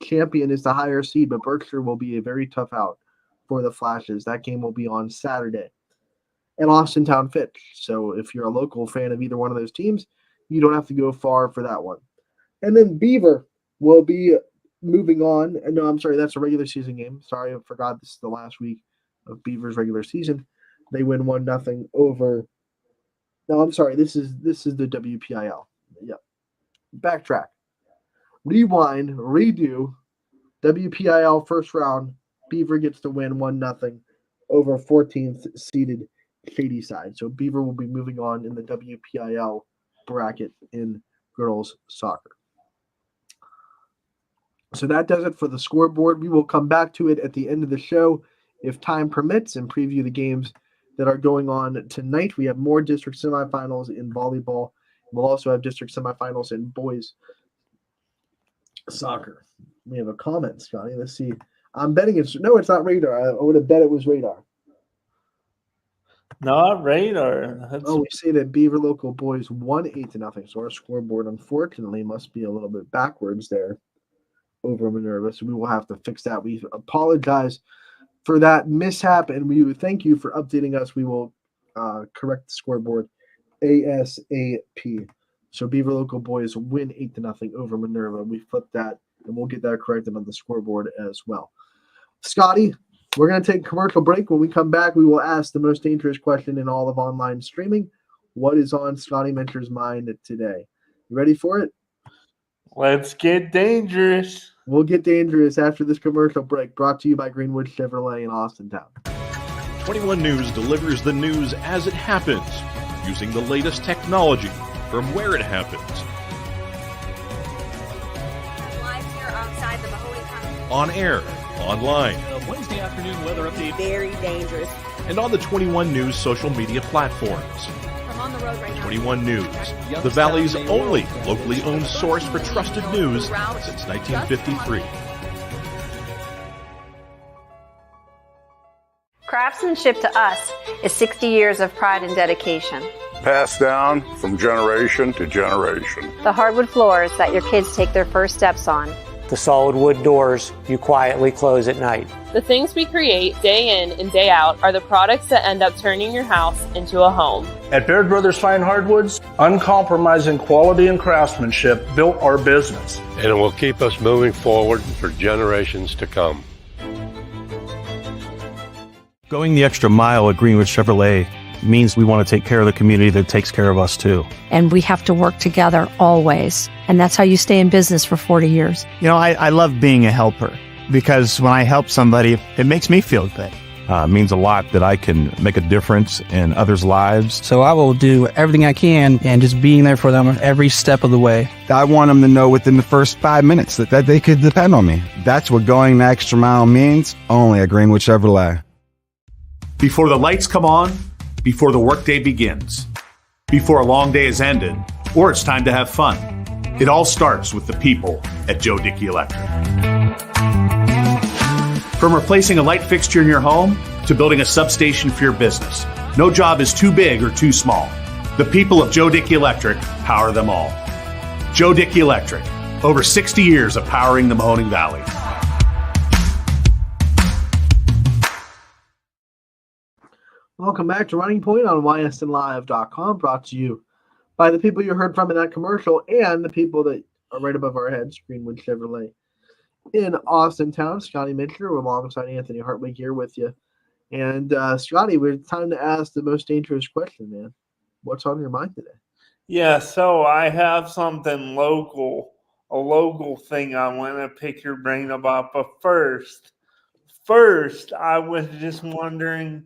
champion is the higher seed, but Berkshire will be a very tough out for the Flashes. That game will be on Saturday. And Austintown Fitch. So if you're a local fan of either one of those teams, you don't have to go far for that one. And then Beaver will be moving on. No, I'm sorry, that's a regular season game. Sorry, I forgot this is the last week of Beaver's regular season. They win 1-0 over. No, I'm sorry, this is the WPIL. Yep. Backtrack. Rewind, redo. WPIL first round. Beaver gets to win 1-0 over 14th seeded Shadyside. So Beaver will be moving on in the WPIL bracket in girls soccer. So that does it for the scoreboard. We will come back to it at the end of the show if time permits and preview the games that are going on tonight. We have more district semifinals in volleyball. We'll also have district semifinals in boys soccer. We have a comment, Scotty. Let's see. I'm betting it's not radar. I would have bet it was radar. Not radar. We say that Beaver local boys won 8-0. So our scoreboard, unfortunately, must be a little bit backwards there over Minerva. So we will have to fix that. We apologize for that mishap, and we would thank you for updating us. We will correct the scoreboard ASAP. So Beaver local boys win 8-0 over Minerva. We flipped that, and we'll get that corrected on the scoreboard as well. Scotty, we're going to take a commercial break. When we come back, we will ask the most dangerous question in all of online streaming. What is on Scotty Mentor's mind today? You ready for it? Let's get dangerous. We'll get dangerous after this commercial break, brought to you by Greenwood Chevrolet in Austintown. 21 News delivers the news as it happens, using the latest technology from where it happens. Live here outside the Mahoney County. On air, online, Wednesday afternoon weather update. Very dangerous. and on the 21 News social media platforms. I'm on the road right now. 21 News, the Valley's only locally owned source for trusted news since 1953. Craftsmanship to us is 60 years of pride and dedication. Passed down from generation to generation. The hardwood floors that your kids take their first steps on. the solid wood doors you quietly close at night. The things we create day in and day out are the products that end up turning your house into a home. At Baird Brothers Fine Hardwoods, uncompromising quality and craftsmanship built our business. And it will keep us moving forward for generations to come. Going the extra mile at Greenwood Chevrolet means we want to take care of the community that takes care of us too. And we have to work together always. And that's how you stay in business for 40 years. You know, I love being a helper because when I help somebody, it makes me feel good. It means a lot that I can make a difference in others' lives. So I will do everything I can and just being there for them every step of the way. I want them to know within the first 5 minutes that they could depend on me. That's what going the extra mile means, only at Greenwood Chevrolet. Before the lights come on, before the workday begins, before a long day is ended, or it's time to have fun. It all starts with the people at Joe Dickey Electric. From replacing a light fixture in your home to building a substation for your business, no job is too big or too small. The people of Joe Dickey Electric power them all. Joe Dickey Electric, over 60 years of powering the Mahoning Valley. Welcome back to Running Point on ysnlive.com, brought to you by the people you heard from in that commercial and the people that are right above our heads, Greenwood Chevrolet. In Austin Town, Scotty Mitchell alongside Anthony Hartwig here with you. And Scotty, it's time to ask the most dangerous question, man. What's on your mind today? Yeah, so I have something local, a local thing I want to pick your brain about. But first, I was just wondering,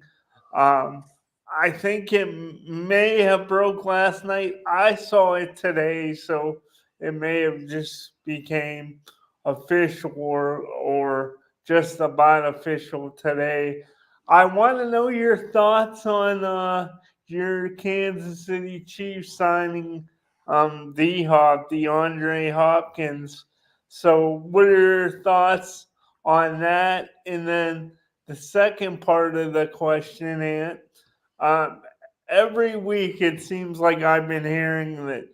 I think it may have broke last night. I saw it today, so it may have just became official or just about official today. I want to know your thoughts on your Kansas City Chiefs signing D-Hop, DeAndre Hopkins. So what are your thoughts on that? And then the second part of the question, Ant, every week it seems like I've been hearing that,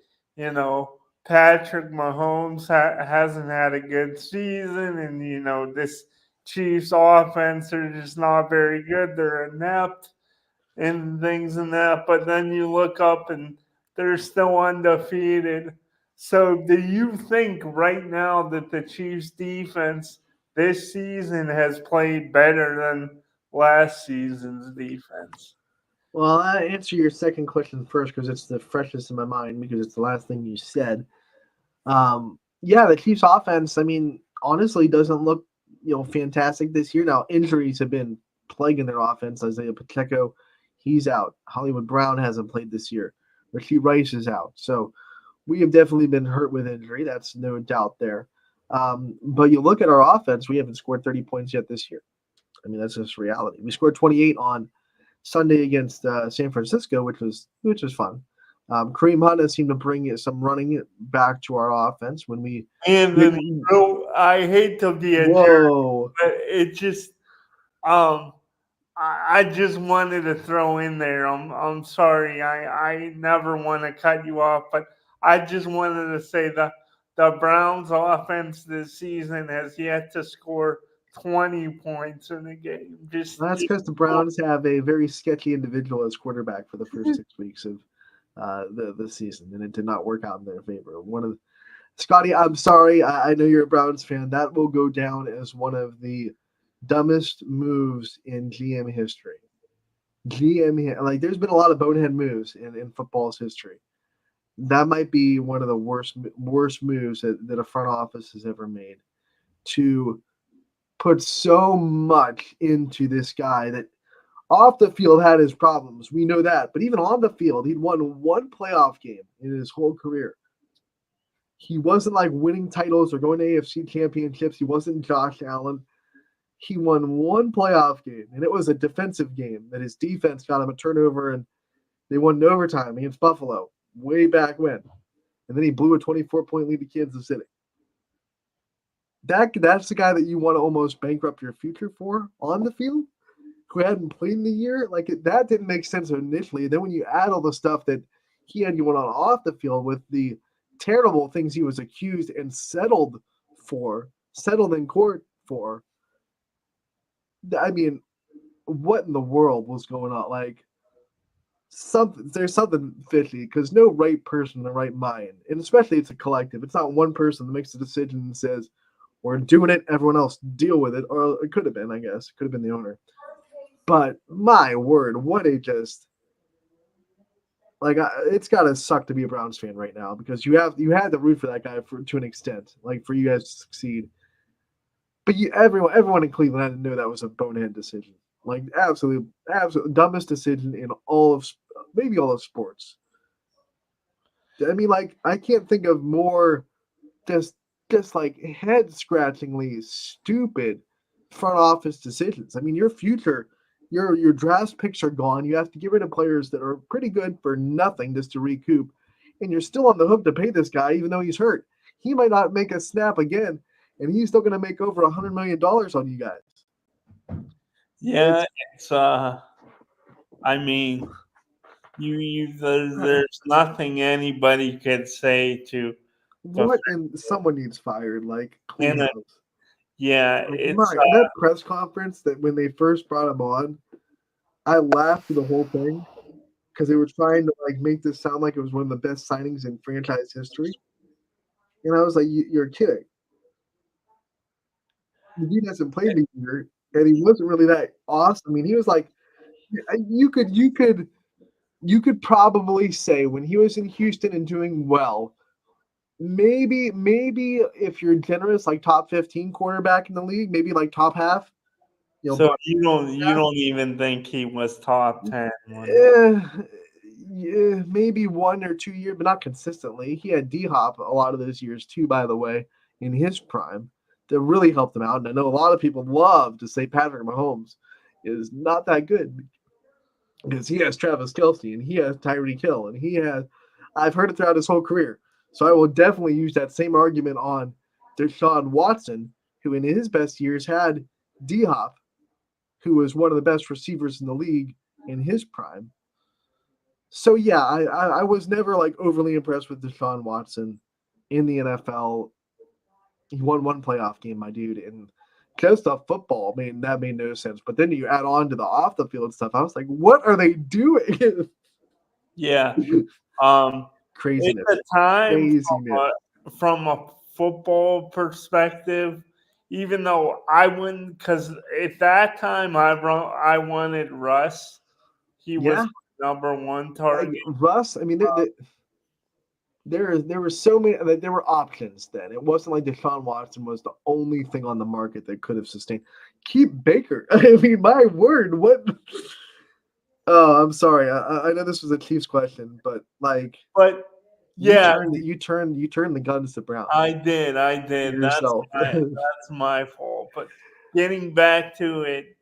Patrick Mahomes hasn't had a good season, and, this Chiefs offense are just not very good. They're inept and things and that. But then you look up and they're still undefeated. So do you think right now that the Chiefs defense this season has played better than last season's defense? Well, I'll answer your second question first because it's the freshest in my mind because it's the last thing you said. Yeah, the Chiefs offense, honestly doesn't look, fantastic this year. Now, injuries have been plaguing their offense. Isaiah Pacheco, he's out. Hollywood Brown hasn't played this year. Rasheed Rice is out. So we have definitely been hurt with injury. That's no doubt there. But you look at our offense, we haven't scored 30 points yet this year. That's just reality. We scored 28 on Sunday against San Francisco, which was fun. Kareem Hunt has seemed to bring some running back to our offense when we. And then, I hate to be a jerk, but it just, I just wanted to throw in there. I'm sorry, I never want to cut you off, but I just wanted to say that the Browns' offense this season has yet to score 20 points in a game. That's because the Browns have a very sketchy individual as quarterback for the first 6 weeks of the season, and it did not work out in their favor. Scotty, I'm sorry. I know you're a Browns fan. That will go down as one of the dumbest moves in GM history. There's been a lot of bonehead moves in football's history. That might be one of the worst moves that a front office has ever made, to put so much into this guy that off the field had his problems. We know that. But even on the field, he'd won one playoff game in his whole career. He wasn't like winning titles or going to AFC championships. He wasn't Josh Allen. He won one playoff game, and it was a defensive game that his defense got him a turnover, and they won in overtime against Buffalo way back when. And then he blew a 24-point lead to Kansas City. That's the guy that you want to almost bankrupt your future for on the field, who hadn't played in the year. That didn't make sense initially. And then when you add all the stuff that he had going on off the field with the terrible things he was accused and settled for settled in court for. I mean, what in the world was going on? Like, there's something fishy because no right person in the right mind, and especially it's a collective. It's not one person that makes a decision and says, "We're doing it. Everyone else deal with it." Or it could have been, I guess, it could have been the owner. But my word, what a just like it's gotta suck to be a Browns fan right now because you had to root for that guy to an extent, like for you guys to succeed. But everyone in Cleveland had to know that was a bonehead decision, like absolute dumbest decision in maybe all of sports. I mean, like I can't think of more just like head scratchingly stupid front office decisions. I mean, your future, your draft picks are gone. You have to get rid of players that are pretty good for nothing just to recoup, and you're still on the hook to pay this guy even though he's hurt. He might not make a snap again, and he's still going to make over $100 million on you guys. Yeah, it's I mean, there's nothing anybody could say to what, and someone needs fired. Like, please. Yeah, like, it's that press conference that when they first brought him on, I laughed through the whole thing because they were trying to like make this sound like it was one of the best signings in franchise history, and I was like, "You're kidding." He hasn't played the year, and he wasn't really that awesome. I mean, he was like, you could probably say when he was in Houston and doing well, maybe if you're generous, like top 15 quarterback in the league, maybe like top half. So you don't even think he was top 10? Yeah, maybe 1 or 2 years, but not consistently. He had D-Hop a lot of those years too, by the way, in his prime, that really helped him out. And I know a lot of people love to say Patrick Mahomes is not that good because he has Travis Kelce and he has Tyreek Hill and he has. I've heard it throughout his whole career, so I will definitely use that same argument on Deshaun Watson, who in his best years had D-Hop, who was one of the best receivers in the league in his prime. So yeah, I was never like overly impressed with Deshaun Watson in the NFL. He won one playoff game, my dude, and just the football, that made no sense. But then you add on to the off the field stuff. I was like, what are they doing? Yeah. Craziness. It's a time Craziness. from a football perspective, even though I wouldn't, because at that time I wanted Russ. He was number one target. Like Russ, I mean, there were so many. Like, there were options then. It wasn't like Deshaun Watson was the only thing on the market that could have sustained. Keep Baker. I mean, my word, what? Oh, I'm sorry. I know this was a Chiefs question, but like, yeah, you turned the guns to Brown. I did. Yourself. That's my fault. But getting back to it.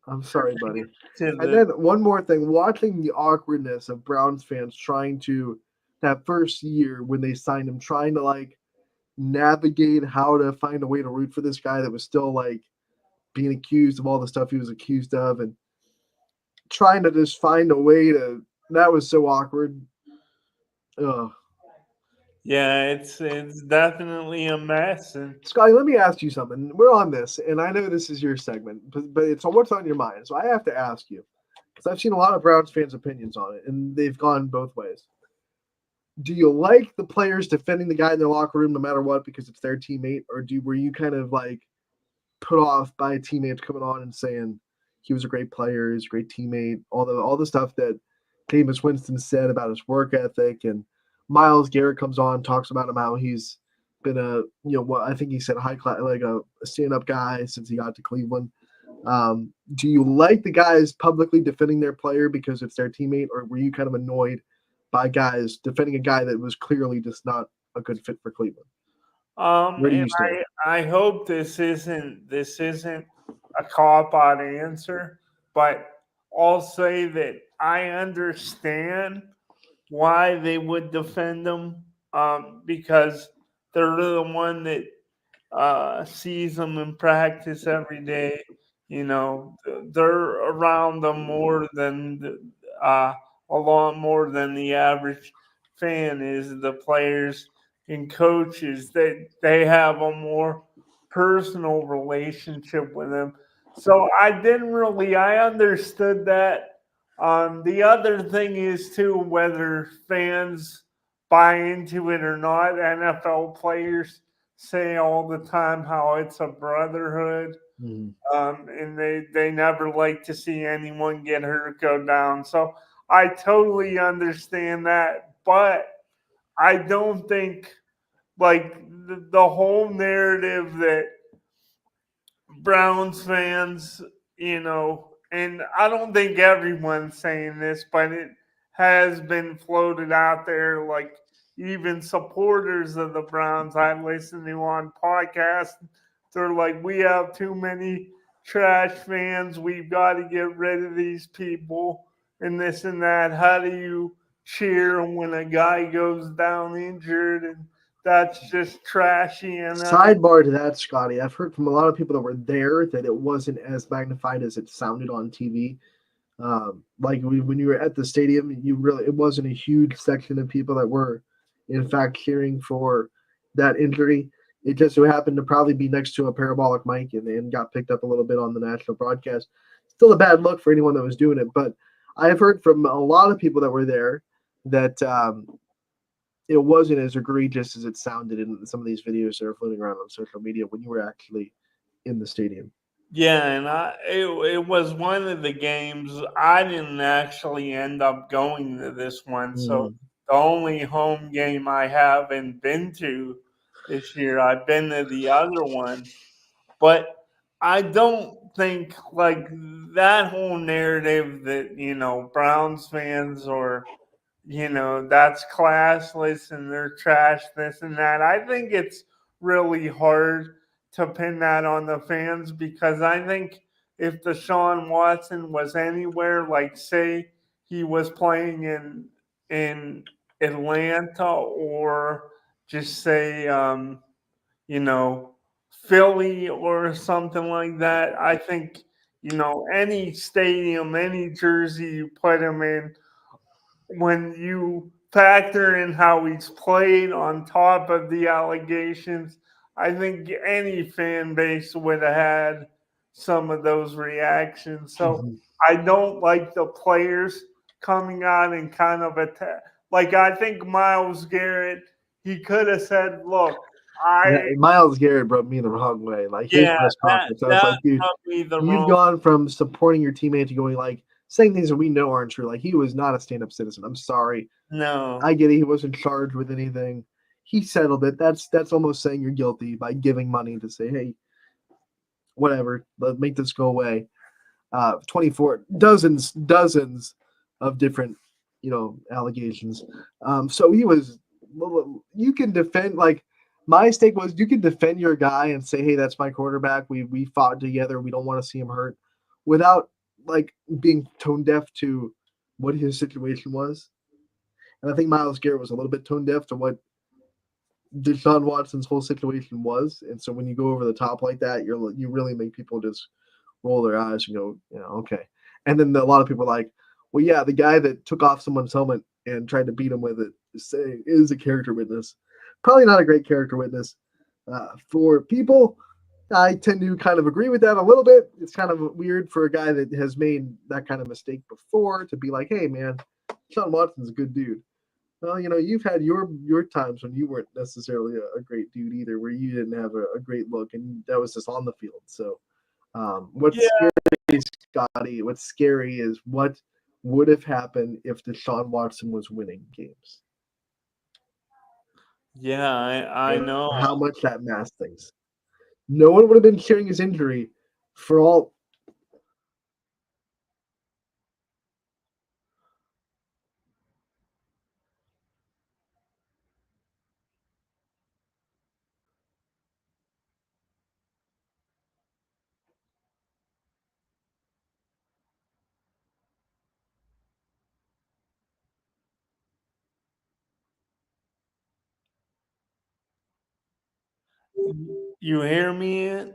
I'm sorry, buddy. And then one more thing, watching the awkwardness of Browns fans trying to that first year when they signed him, trying to like navigate how to find a way to root for this guy that was still like being accused of all the stuff he was accused of and trying to just find a way to that was so awkward. Ugh. Yeah, it's definitely a mess. And Scotty, let me ask you something. We're on this, and I know this is your segment, but it's on what's on your mind. So I have to ask you, because I've seen a lot of Browns fans' opinions on it, and they've gone both ways. Do you like the players defending the guy in their locker room no matter what because it's their teammate, or were you kind of like put off by teammates coming on and saying he was a great player, he's a great teammate, all the stuff that Jameis Winston said about his work ethic, and Myles Garrett comes on, talks about him how he's been I think he said high class, like a stand-up guy since he got to Cleveland. Do you like the guys publicly defending their player because it's their teammate, or were you kind of annoyed by guys defending a guy that was clearly just not a good fit for Cleveland? Where do you stand? I hope this isn't a cop-out answer, but I'll say that I understand why they would defend them because they're the one that sees them in practice every day. You know, they're around them more than a lot more than the average fan is. The players and coaches, they have a more personal relationship with him. So I understood that. The other thing is too, whether fans buy into it or not. NFL players say all the time how it's a brotherhood. And they never like to see anyone get hurt, go down. So I totally understand that, but I don't think like the whole narrative that Browns fans, and I don't think everyone's saying this, but it has been floated out there. Like even supporters of the Browns I listen to on podcasts, they're like, we have too many trash fans. We've got to get rid of these people and this and that. How do you cheer when a guy goes down injured? And that's just trashy. And Sidebar to that, Scotty, I've heard from a lot of people that were there that it wasn't as magnified as it sounded on TV. Like when you were at the stadium, it wasn't a huge section of people that were, in fact, cheering for that injury. It just so happened to probably be next to a parabolic mic and got picked up a little bit on the national broadcast. Still a bad look for anyone that was doing it, but I've heard from a lot of people that were there that it wasn't as egregious as it sounded in some of these videos that are floating around on social media when you were actually in the stadium. Yeah, and it was one of the games I didn't actually end up going to this one. So the only home game I haven't been to this year, I've been to the other one. But I don't think like that whole narrative that, Browns fans or that's classless and they're trash, this and that. I think it's really hard to pin that on the fans because I think if Deshaun Watson was anywhere, like say he was playing in Atlanta or just say Philly or something like that, I think any stadium, any jersey you put him in, when you factor in how he's played on top of the allegations, I think any fan base would have had some of those reactions. So I don't like the players coming out and kind of attack. Like I think Myles Garrett, he could have said, "Look, Myles Garrett rubbed me the wrong way. Like his press conference, I was like, dude, you've gone from supporting your teammate to going like saying things that we know aren't true. Like he was not a stand-up citizen. I'm sorry. No, I get it. He wasn't charged with anything. He settled it. That's almost saying you're guilty by giving money to say, hey, whatever, let's make this go away. 24 dozens of different allegations. So he was. You can defend like. My stake was you can defend your guy and say, hey, that's my quarterback. We fought together. We don't want to see him hurt without like being tone deaf to what his situation was. And I think Myles Garrett was a little bit tone deaf to what Deshaun Watson's whole situation was. And so when you go over the top like that, you really make people just roll their eyes and go, okay. And then a lot of people are like, well, yeah, the guy that took off someone's helmet and tried to beat him with it is a character witness. Probably not a great character witness for people. I tend to kind of agree with that a little bit. It's kind of weird for a guy that has made that kind of mistake before to be like, hey, man, Sean Watson's a good dude. Well, you've had your times when you weren't necessarily a great dude either, where you didn't have a great look, and that was just on the field. So what's scary, Scotty, what's scary is what would have happened if Deshaun Watson was winning games. Yeah, I know how much that masked things. No one would have been cheering his injury for all. You hear me?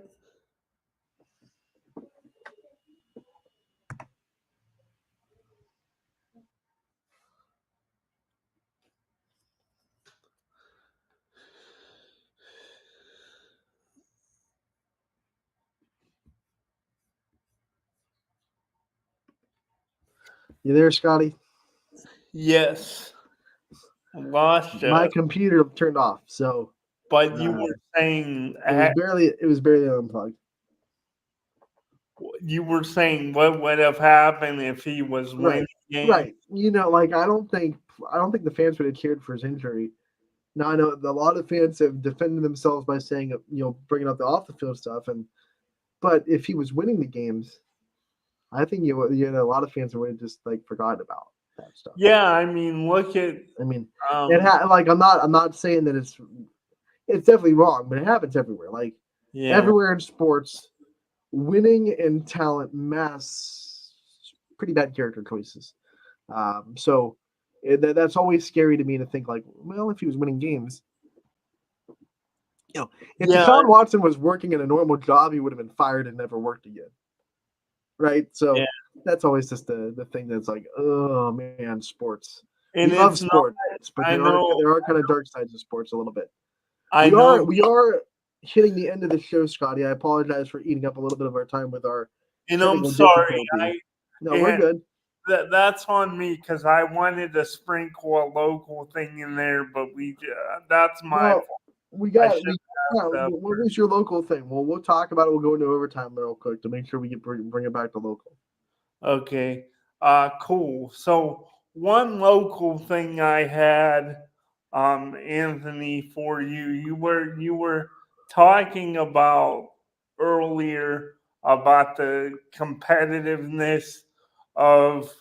You there, Scotty? Yes. Lost My you. computer turned off, so. But you were saying it was barely unplugged. You were saying what would have happened if he was winning games. Right. Like I don't think the fans would have cheered for his injury. Now I know a lot of fans have defended themselves by saying, bringing up the off the field stuff, but if he was winning the games, I think a lot of fans would have just like forgotten about that stuff. Yeah, I mean, look at. I mean, I'm not saying that it's definitely wrong, but it happens everywhere. Like everywhere in sports, winning and talent mass pretty bad character choices. So that's always scary to me to think like, well, if he was winning games, if Deshaun Watson was working in a normal job, he would have been fired and never worked again. Right. So that's always just the thing that's like, oh man, sports. We love sports, but there are kind of dark sides of sports a little bit. We are hitting the end of the show, Scotty. I apologize for eating up a little bit of our time with our. I'm sorry. No, we're good. That's on me because I wanted to sprinkle a local thing in there, but that's my fault. What was your local thing? Well, we'll talk about it. We'll go into overtime real quick to make sure we can bring it back to local. Okay. Cool. So one local thing I had, Anthony, for you. You were talking about earlier about the competitiveness of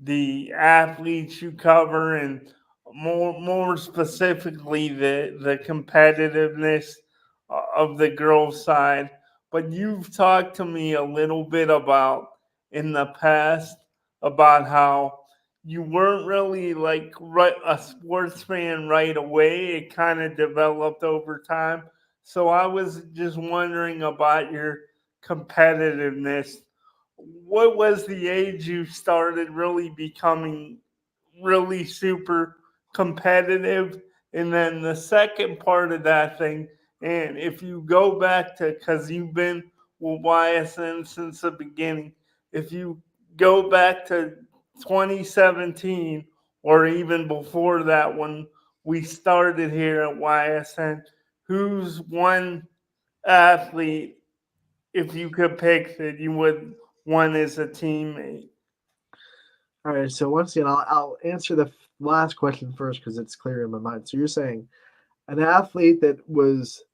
the athletes you cover, and more specifically the competitiveness of the girls' side. But you've talked to me a little bit about in the past about how you weren't really like a sports fan right away. It kind of developed over time. So I was just wondering about your competitiveness. What was the age you started really becoming really super competitive? And then the second part of that thing, and if you go back to, because you've been with YSN since the beginning, if you go back to 2017 or even before that when we started here at YSN, who's one athlete, if you could pick, that you would want as a teammate? All right, so once again, I'll answer the last question first because it's clear in my mind. So you're saying an athlete that was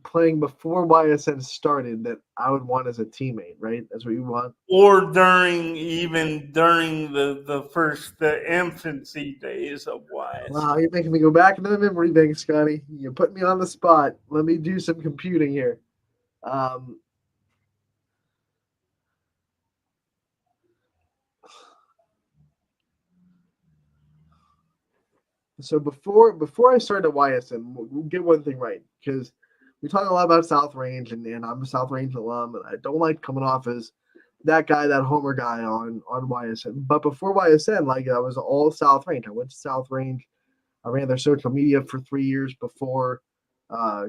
playing before YSN started that I would want as a teammate, right? That's what you want? Or during the infancy days of YSN. Wow, you're making me go back into the memory bank, Scotty. You're putting me on the spot. Let me do some computing here. So before I started at YSN, we'll get one thing right, because we talk a lot about South Range, and I'm a South Range alum, and I don't like coming off as that guy, that homer guy on YSN. But before YSN, like, I was all South Range. I went to South Range. I ran their social media for 3 years before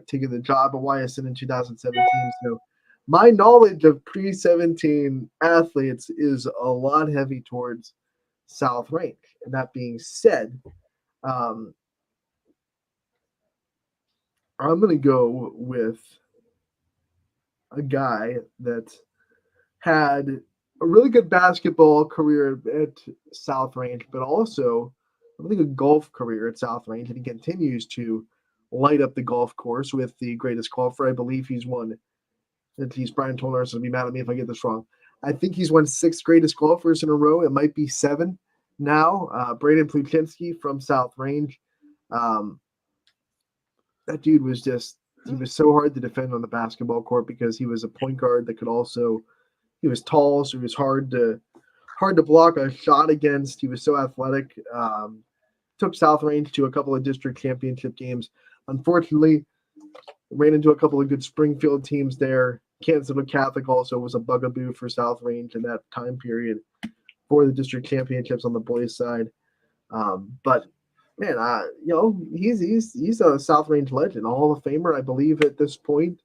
taking the job at YSN in 2017. So my knowledge of pre-17 athletes is a lot heavy towards South Range. And that being said, I'm going to go with a guy that had a really good basketball career at South Range, but also I think a golf career at South Range, and he continues to light up the golf course with the greatest golfer. I believe he's won. He's Brian Tolnars will be mad at me if I get this wrong. I think he's won 6 greatest golfers in a row. It might be 7 now. Braden Pluchinski from South Range. That dude was he was so hard to defend on the basketball court because he was a point guard that could also, he was tall, so he was hard to block a shot against. He was so athletic. Took South Range to a couple of district championship games. Unfortunately, ran into a couple of good Springfield teams there. Kansas City Catholic also was a bugaboo for South Range in that time period for the district championships on the boys' side. But man, he's a South Range legend, a Hall of Famer, I believe, at this point.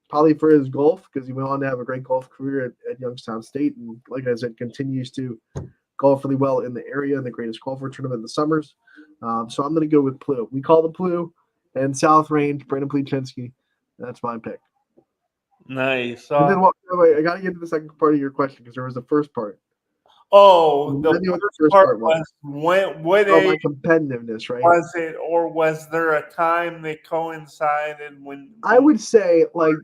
Probably for his golf, because he went on to have a great golf career at Youngstown State, and like I said, continues to golf really well in the area in the greatest golfer tournament in the summers. So I'm going to go with Plu. We call the Plu and South Range, Brandon Plechinsky. That's my pick. Nice. And then wait, I got to get to the second part of your question because there was the first part. Oh, the first part was what my competitiveness, right? Was it, or was there a time that coincided when? I would say, like,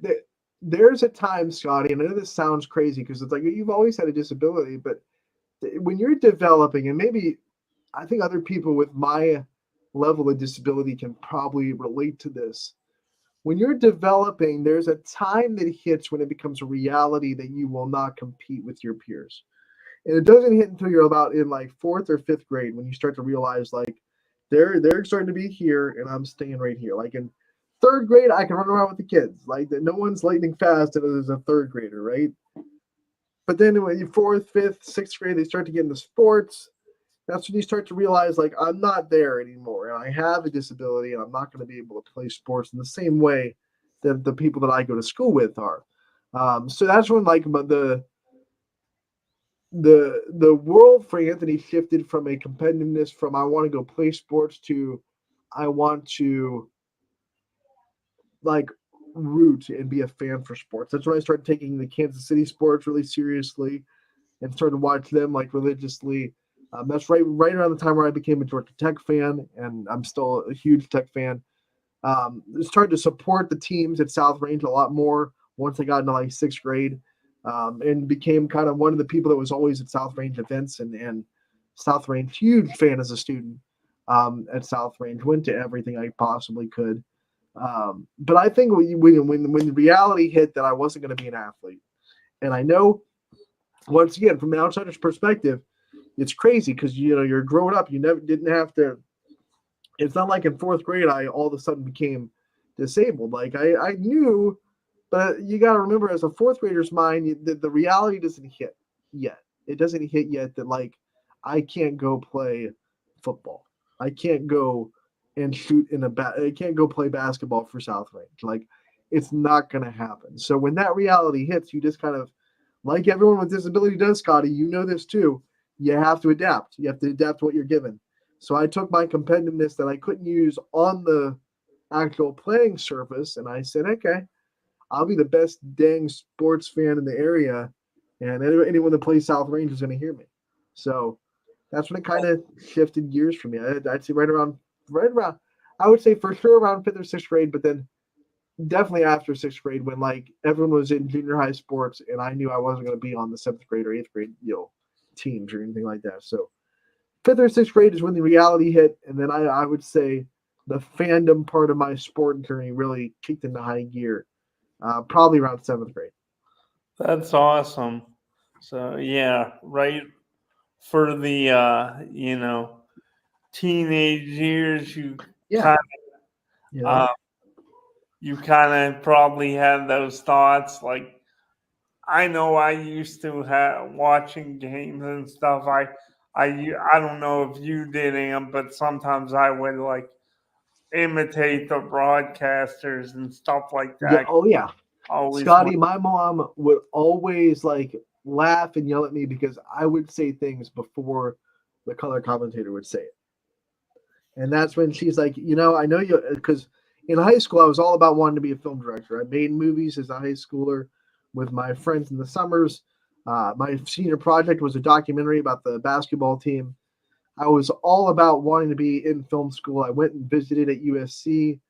there's a time, Scotty, and I know this sounds crazy because it's like you've always had a disability, but when you're developing, and maybe I think other people with my level of disability can probably relate to this. When you're developing, there's a time that hits when it becomes a reality that you will not compete with your peers. And it doesn't hit until you're about in like 4th or 5th grade when you start to realize like they're starting to be here and I'm staying right here. Like in 3rd grade, I can run around with the kids. Like no one's lightning fast as a 3rd grader, right? But then when you're 4th, 5th, 6th grade, they start to get into sports. That's when you start to realize like I'm not there anymore and I have a disability and I'm not going to be able to play sports in the same way that the people that I go to school with are. So that's when like the world for Anthony shifted from a competitiveness from I want to go play sports to I want to like root and be a fan for sports. That's when I started taking the Kansas City sports really seriously and started to watch them like religiously. That's right around the time where I became a Georgia Tech fan, and I'm still a huge Tech fan. Started to support the teams at South Range a lot more once I got into like 6th grade. And became kind of one of the people that was always at South Range events and South Range, huge fan as a student at South Range, went to everything I possibly could. But I think when the reality hit that I wasn't going to be an athlete, and I know, once again, from an outsider's perspective, it's crazy because, you're growing up, you never didn't have to, it's not like in 4th grade, I all of a sudden became disabled. Like I knew. But you got to remember, as a 4th grader's mind, the reality doesn't hit yet. It doesn't hit yet that, like, I can't go play football. I can't go and shoot I can't go play basketball for South Range. Like, it's not going to happen. So when that reality hits, you just kind of, like everyone with disability does, Scotty, you know this too, you have to adapt. You have to adapt to what you're given. So I took my competitiveness that I couldn't use on the actual playing surface, and I said, okay, I'll be the best dang sports fan in the area, and anyone that plays South Range is going to hear me. So that's when it kind of shifted gears for me. I'd say right around, I would say for sure around 5th or 6th grade, but then definitely after 6th grade when like everyone was in junior high sports and I knew I wasn't going to be on the 7th grade or 8th grade, teams or anything like that. So 5th or 6th grade is when the reality hit, and then I would say the fandom part of my sport journey really kicked into high gear. Probably around 7th grade. That's awesome. So yeah, right for the teenage years, you kind of probably had those thoughts. Like I know I used to have watching games and stuff. I don't know if you did, but sometimes I would like imitate the broadcasters and stuff like that. Yeah, oh yeah. Always Scotty, my mom would always like laugh and yell at me because I would say things before the color commentator would say it. And that's when she's like, I know you, because in high school, I was all about wanting to be a film director. I made movies as a high schooler with my friends in the summers. My senior project was a documentary about the basketball team. I was all about wanting to be in film school. I went and visited at USC.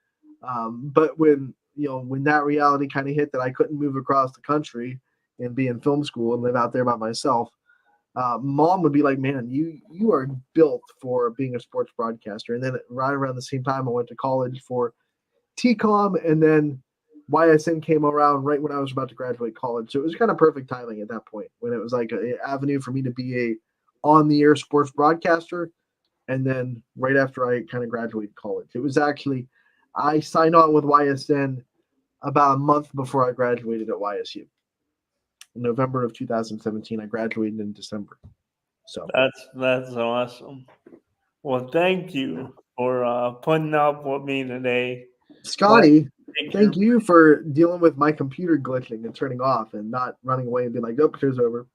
But when that reality kind of hit that I couldn't move across the country and be in film school and live out there by myself, mom would be like, man, you are built for being a sports broadcaster. And then right around the same time, I went to college for TCOM, and then YSN came around right when I was about to graduate college. So it was kind of perfect timing at that point when it was like an avenue for me to be a on-the-air sports broadcaster. And then right after I kind of graduated college, it was actually, I signed on with YSN about a month before I graduated at YSU. In November of 2017, I graduated in December. So that's awesome. Well, thank you for putting up with me today, Scotty. Thank you for dealing with my computer glitching and turning off and not running away and being like, "Nope, here's over."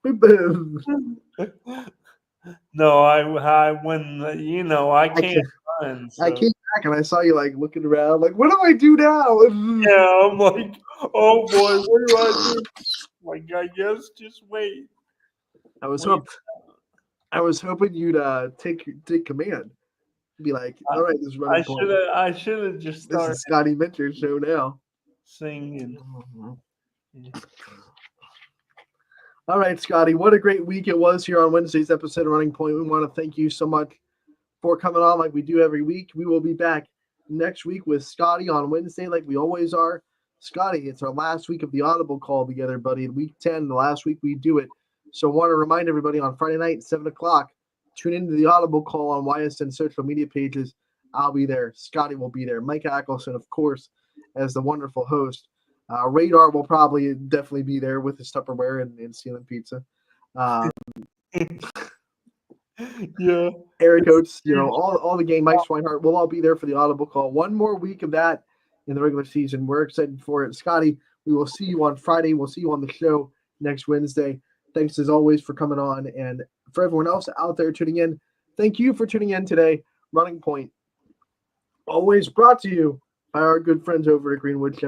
No, I when you know I can't run. So. I came back and I saw you like looking around, like, what do I do now? Yeah, I'm like, oh boy, what do I do? Like, I guess just wait. I was hoping you'd take command. Be like, all right, this is Running Point. I should have just started. This is Scotty Minter's show now. Singing. All right, Scotty, what a great week it was here on Wednesday's episode of Running Point. We want to thank you so much for coming on like we do every week. We will be back next week with Scotty on Wednesday like we always are. Scotty, it's our last week of the Audible call together, buddy. Week 10, the last week we do it. So I want to remind everybody on Friday night, 7 o'clock, tune into the Audible call on Ysn social media pages. I'll be there. Scotty will be there. Mike Ackelson, of course, as the wonderful host. Radar will probably definitely be there with his Tupperware and stealing pizza. Yeah. Eric Oates, all the game, Mike Swinehart, we'll all be there for the Audible call. One more week of that in the regular season. We're excited for it. Scotty, we will see you on Friday. We'll see you on the show next Wednesday. Thanks as always for coming on. And for everyone else out there tuning in, thank you for tuning in today. Running Point, always brought to you by our good friends over at Greenwood Chevrolet.